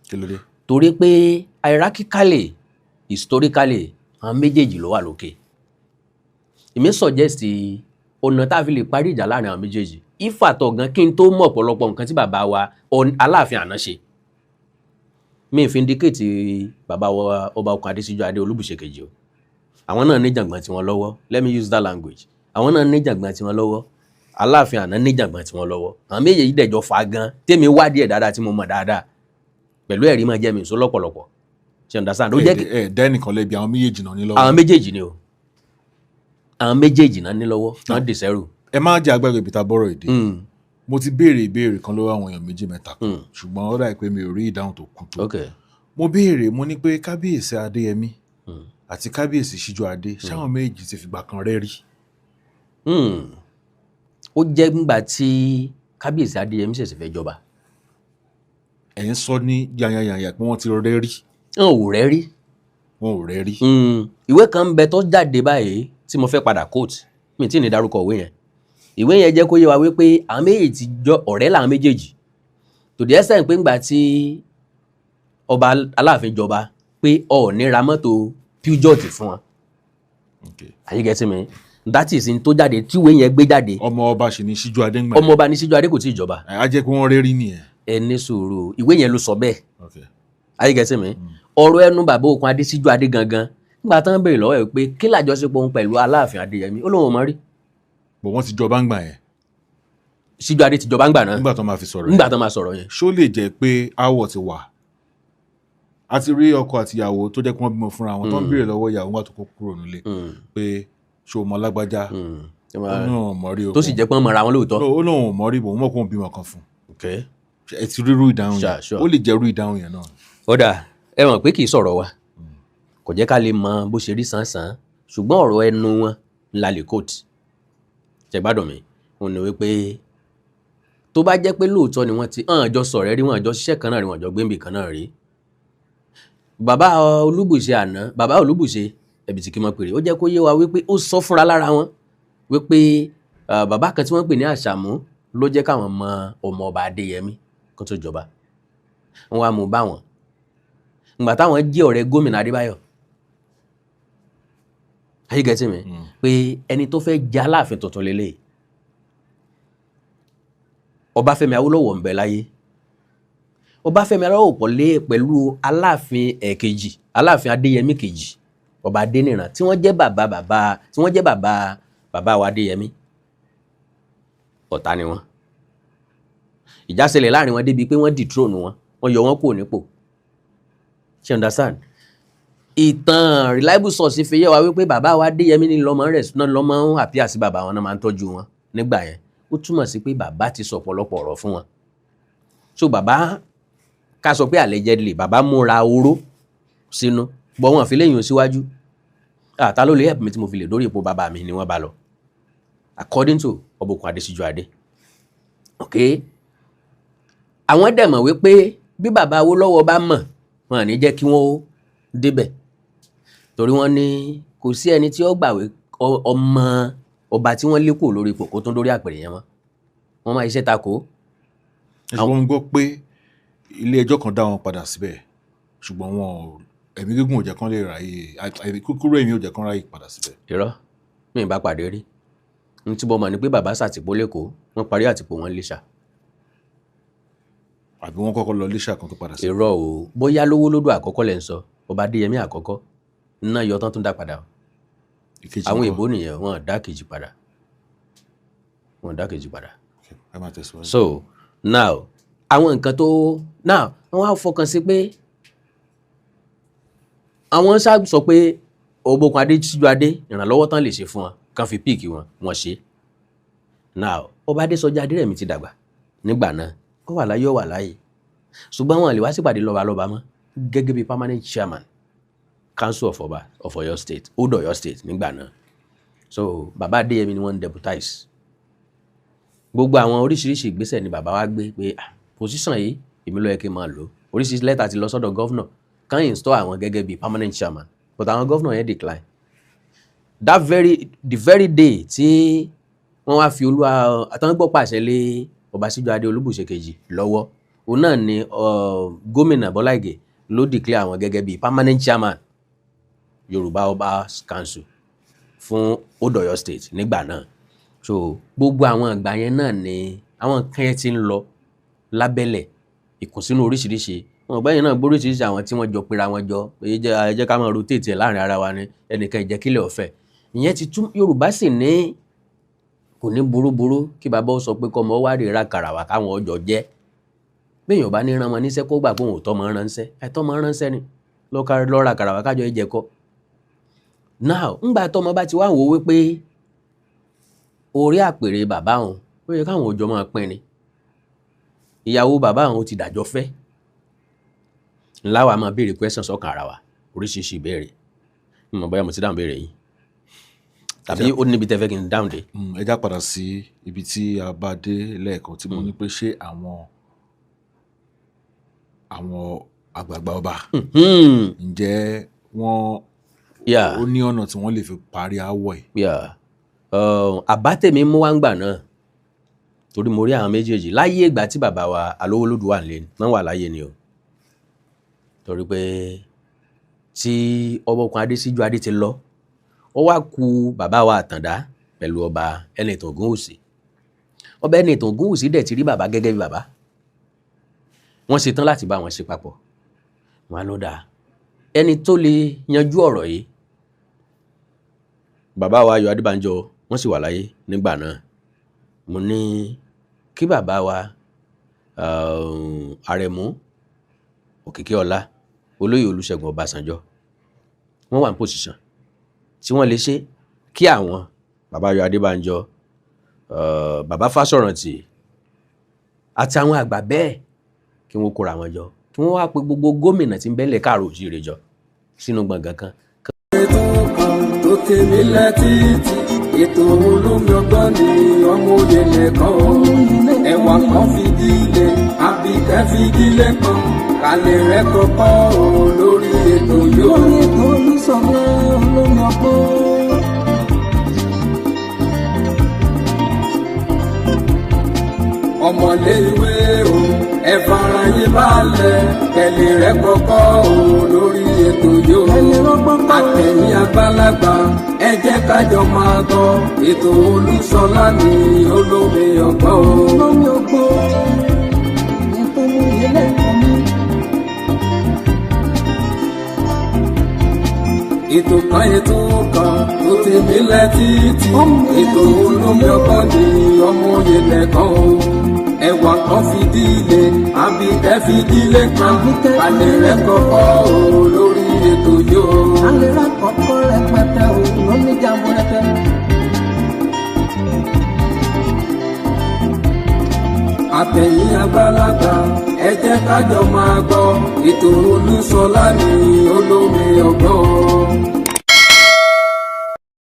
Kí ló dé? Torí pé hierarchically, historically, àwọn méjèèjì ló wà lókè. Èmi suggest ọ̀nà tá a fi lè parí ìjà láàrin àwọn méjèèjì ìfàtọ̀ gan kí n tó mọ̀ ọ̀pọ̀lọpọ̀ nǹkan tí bàbá wa Aláàfin àná ṣe mi fi indicate bàbá wa ọba Okun Adésíjú Adé Olúbùṣe kejì o àwọn náà ní jàngbọ̀n tiwọn lọ́wọ́ let me use that language àwọn náà ní jàngbọ̀n tiwọn lọ́wọ́ Aláàfin àná ní jàngbọ̀n tiwọn lọ́wọ́ àwọn méjèèjì dẹ̀jọ́ fà gan tèmi wádìí ẹ̀ dáadáa tí mo mọ̀ dáadáa pẹ̀lú ẹ̀rí máa jẹ́ mi ìṣó lọ́pọ̀lọpọ̀ ṣe understand ó jẹ́ kí dẹ́nìkan lẹ́bi àwọn méjèèjì náà ní lọ́wọ́. àwọn méjèèjì ni o àwọn méjèèjì náà ní lọ́wọ́ náà dì sẹ́rù. ẹ má jẹ́ àgbàgbé ibi tá a bọ́rọ̀ èdè mo ti béèrè ìbéèrè kan lọ́wọ́ àwọn èèyàn méjì mẹ́ta kan ṣùgbọ́n ó dàbí pé mi ò rí ìdáhùn tó kún tó. mo béèrè mo ní pé kábíyèsí Adéyẹmí àti kábíyèsí Síjú Adé ṣáwọn méjì ti fìgbà kan rẹ́ rí. ó jẹ́ nígbà tí kábíyèsí Adéyẹmí ṣẹ̀ṣẹ̀ fẹ́ jọba. ẹ̀ ń sọ ní yanyanyanya pé wọ́n ti rẹ́ rí. wọn ò rẹ́ rí. wọn ò rẹ́ rí. ìwé kan ń bẹ tó jáde báyìí tí mo fẹ́ padà quote mi tí ì ní dárúkọ ìwé yẹn ìwé yẹn jẹ́ kó yé wa wípé àwọn méjèèjì ti jọ ọ̀rẹ́ làwọn méjèèjì to the extent pé ńgbà tí ọba Aláàfin jọba pé Ọọ̀ni ra mọ́tò Peugeot fún wọn. Are you getting me? That is in tó jáde tí ìwé yẹn gbé jáde. ọmọ ọba sì ní Síjú Adé ń gbà. ọmọ ọba ní Síjú Adé kò tí ì jọba. á jẹ́ pé wọ́n rẹ́ rí nìyẹn. ẹ ní sùúrù ìwé yẹn ló sọ bẹ́ẹ̀. Are you getting me? ọ̀rọ̀ ẹnu bàbá Okun Adésíjú Adé gangan nígbà tán béèrè lọ́wọ́ ẹ̀ pé kí làjọṣepọ̀ òun pẹ̀lú Aláàfin Adéyẹmí ó lóun ò mọ̀ rí. bọ̀ wọ́n ti jọba ń gbà yẹn. Síjú Adé ti jọba ń gbà náà. nígbà tó máa fi sọ̀rọ̀ yẹn. nígbà tó máa sọ̀rọ̀ yẹn. ṣó lè jẹ́ pé áwọ̀ ti wà a ti rí ọkọ àti ìyàwó tó jẹ́ kí wọ́n bímọ fúnra wọn tó ń béèrè lọ́wọ́ ìyàwó wọn tó kó kúrò nílé pé ṣó mọ lágbájá ó náà mọ̀ rí o. tó sì jẹ́ pé wọ́n mọ̀ra wọn lóòótọ́. ó náà ò mọ̀ rí bò wọ́n mọ̀ kó ń bímọ kan fún. ẹ ti rí irú ìdáhùn yẹn ó lè jẹ́ irú ìdáhùn yẹn náà. ó dà ẹ mọ̀ pé kì í sọ̀rọ̀ wa kò jẹ́ ká lè mọ bó ṣe rí sánsan ṣùgbọ́n ọ̀rọ̀ ẹnu wọn la lè kóòtù ṣẹ̀gbádùn mi òun ni wípé tó bá jẹ́ pé lóòótọ́ ni wọ́n ti hàn jọ sọ̀rọ̀ rí wọn àjọ ṣiṣẹ́ kan náà rí wọn àjọ gbéǹbì kan náà rí bàbá Olúbùṣe àná bàbá Olúbùṣe ẹ̀bìtì kí n mọ̀ pèrè ó jẹ́ kó yé wa wípé ó sọ fúnra lára wọn wípé bàbá kan tí wọ́n pè ní Àṣàmú ló jẹ́ káwọn mọ ọmọ ọba Adéyẹmí kó tó jọba wọn wá mú bá wọn ìgbà táwọn jẹ́ ọ̀rẹ́ gómìnà Adébáyọ̀ are you getting me pé ẹni tó fẹ́ jẹ́ Aláàfin tuntun lélẹ̀ Ọbáfẹ́mi Awólọ́wọ̀ ń bẹ láyé Ọbáfẹ́mi Awólọ́wọ̀ pọ̀lé pẹ̀lú Aláàfin ẹ̀kejì Aláàfin Adéyẹmí kejì ọba Adéníran tí wọ́n jẹ́ bàbá wa Adéyẹmí ọ̀tá ni wọ́n ìjà ṣẹlẹ̀ láàrin wọn débi pé wọ́n dethrone wọn wọ́n yọ wọ́n kúrò nípò ṣe understand ìtàn reliable source fi yé wa wípé bàbá wa Adéyẹmí ní lọ́mọ rẹ̀ náà lọ́mọ àpíà sí bàbá wọn náà máa ń tọ́jú wọn nígbà yẹn ó túmọ̀ sí pé bàbá ti sọ ọ̀pọ̀lọpọ̀ ọ̀rọ̀ fún wọn so bàbá ká sọ pé allegedly bàbá múra oró sínú gbọ́ wọn fi léyìn síwájú ta ló lè help mi tí mo fi lè dórí ipò bàbá mi ni wọ́n bá lọ according to Ọba Okun Adésíjú Adé ok àwọn dẹ̀ mọ̀ wípé bí bàbá Awólọ́wọ̀ bá mọ̀ wọn à ní jẹ́ kí wọ́n débẹ̀ torí wọ́n ní kò sí ẹni tí ó gbàwé ọmọ ọba tí wọ́n lé kúrò lórí ipò kó tó dórí àpèrè yẹn wọ́n máa iṣẹ́ takò. àwọn ń gbọ́ pé ilé ẹjọ́ kan dá wọn padà síbẹ̀ ṣùgbọ́n wọn ẹ̀mí gígùn ò jẹ́ kán lè ráyè kúkúrú ẹ̀mí ò jẹ́ kán ráyè padà síbẹ̀. irọ́ mi ì bá pàdé rí n tí mo mọ̀ ni pé bàbá ṣàtìpó lẹ́kọ̀ọ́ wọ́n parí àtìpó wọn lẹ́ṣà. àbí wọ́n kọ́kọ́ lọ lẹ́ṣà kan tó padà sí. irọ́ o bóyá lówó lódò àkọ́kọ́ lẹ́ ń sọ Ọba Adéyẹmí àkọ́kọ́ iná yọ tán tún dá padà àwọn èbó nìyẹn wọn dá kejì padà so now àwọn nǹkan tó now wọ́n á fọkàn sí pé àwọn ṣáà sọ pé Ọba Okun Adésíjú Adé ìrànlọ́wọ́ tán lè ṣe fún wọn kàn fi píìkì wọn ṣe now Ọba Adésọjí Adérẹ̀mí ti dàgbà nígbà náà ó wà láyé ó wà láyé ṣùgbọ́n wọn lè wá sípàdé lọ́balọ́ba mọ́ gẹ́gẹ́ bí permanent chairman council of Ọba of Ọ̀yọ́ state old Ọ̀yọ́ state nígbà náà so bàbá Adéyẹmí ni wọ́n ń deputize gbogbo àwọn oríṣiríṣi ìgbésẹ̀ ni bàbá wa gbé pé position yìí èmi ló yẹ kí n máa lò oríṣiríṣi lẹ́tà ti lọ sọ́dọ̀ governor kan install àwọn gẹ́gẹ́ bí permanent chairman but àwọn governor yẹn decline the very day tí wọ́n wá fi olúwa àtàwọn pàṣẹ lé Ọba Síjú Adé Olúbùṣe kejì lọ́wọ́ òun náà ni gómìnà Bọ́lá Ìgè ló declare àwọn gẹ́gẹ́ bí permanent chairman Yorùbá Ọba Council fún Old Ọ̀yọ́ state nígbà náà so gbogbo àwọn ìgbà yẹn náà ni àwọn nǹkan yẹn ti ń lọ lábẹ́lẹ̀ ìkùnsínú oríṣiríṣi wọn gbà yẹn náà gbóríṣiríṣi àwọn tí wọ́n jọ pera wọn jọ èyí jẹ́ ká máa rotate ẹ̀ láàrin ara wa ni ẹnìkan ìjẹ́kílẹ̀ ọ̀fẹ́ ìyẹn ti tún Yorùbá sì ní kò ní burúburú kí bàbá ó sọ pé kọ́mọ wá rí ra kàràwà káwọn ọjọ́ jẹ́ béèyàn bá ní rán wọn níṣẹ́ kó gbà pé òun ò tọ́ mọ́ ránṣẹ́ àìtọ́ mọ́ ránṣẹ́ ni lọ́ra kàràwà kájọ ìjẹ́ kọ́ now ńgbà tọ́mọ bá ti wá wò wípé orí àpèrè bàbá òun ó yẹ káwọn òjò máa pín ni ìyàwó bàbá òun ti dàjọ́ fẹ́ ńláwà máa béèrè question sọ́kàn ara wa oríṣiríṣi ìbéèrè mọ̀ bóyá mo ti dáhùn béèrè yìí tàbí ó níbi tẹ́fẹ́ kí n dáhùn dé. ẹ já padà sí ibi tí a bá dé lẹ́ẹ̀kan tí mo ní pé ṣé àwọn àgbààgbà ọba ǹjẹ́ wọ́n ó ní ọ̀nà tí wọ́n lè fi parí aáwọ̀ yìí. àbá tèmi mú wá ń gbà náà torí mo rí àwọn méjèèjì láyé ìgbà tí bàbá wa Alówólódù wà nílé náà wà láyé ni o torí pé tí ọbọ̀kun Adésíjú Adé ti lọ ó wá ku bàbá wa Àtàndá pẹ̀lú ọba Ẹnìtàn Ògúnwùsì ọba Ẹnìtàn Ògúnwùsì dẹ̀ ti rí bàbá gẹ́gẹ́ bí bàbá wọ́n ṣe tán láti bá wọn ṣe papọ̀ wọn ló dáa ẹni tó lè yanjú ọ̀rọ̀ yìí bàbá wa Ayọ̀ Adébánjọ wọ́n sì wà láyé nígbà náà mo ní kí bàbá wa Àrẹ̀mú Òkìkíọlá Olóyè Olúṣẹ́gun Ọbásanjọ́ wọ́n wà ní pòsíṣàn tí wọ́n lè ṣe kí àwọn bàbá Ayọ̀ Adébánjọ bàbá Fásọ̀rántì àti àwọn àgbà bẹ́ẹ̀ kí wọ́n kóra wọn jọ kí wọ́n wá pe gbogbo gómìnà tí ń bẹ́lẹ̀ káàró òjíire jọ sínú gbọ̀ngàn kan. ètò kan tó tèmi létí ètò olómi ọgbọ́n ni ọmọ òye nìkan ẹ̀wà kan fìdílé àbíkẹ́ fìdílé kan kálẹ̀ rẹ̀ kọ́kọ́ lórí ètò yóò. lórí ètò Olúṣọ̀lá olómi ọgbọ́n. ọmọlé ìwé o ẹ fara yín balẹ̀ kẹlẹ̀ rẹ̀ kọ́kọ́ lórí ètò yóò. àtẹ̀yìn àgbàlagbà ẹ jẹ́ kájọ máa gbọ́ ètò Olúṣọlá ní olómi ọgbọ́n o. olómi ọgbọ́n ètò ìyẹlẹ ìkànnì. ètò kan ètò kan tó tèmi létí ètò olómi ọgbọ́n ní ọmọ òye nìkan o ẹwà kan fìdílé àbíkẹ́ fìdílé kan alẹ́ rẹ̀ kọ́kọ́ lórí ètò yóò. alẹ́ rẹ̀ kọ́kọ́ rẹpẹtẹ o lómi jàmbó rẹpẹ. àtẹ̀yìn àgbàlagbà ẹ jẹ́ kájọ máa gbọ́ ètò Olúṣọlá ní olómi ọgbọ́n.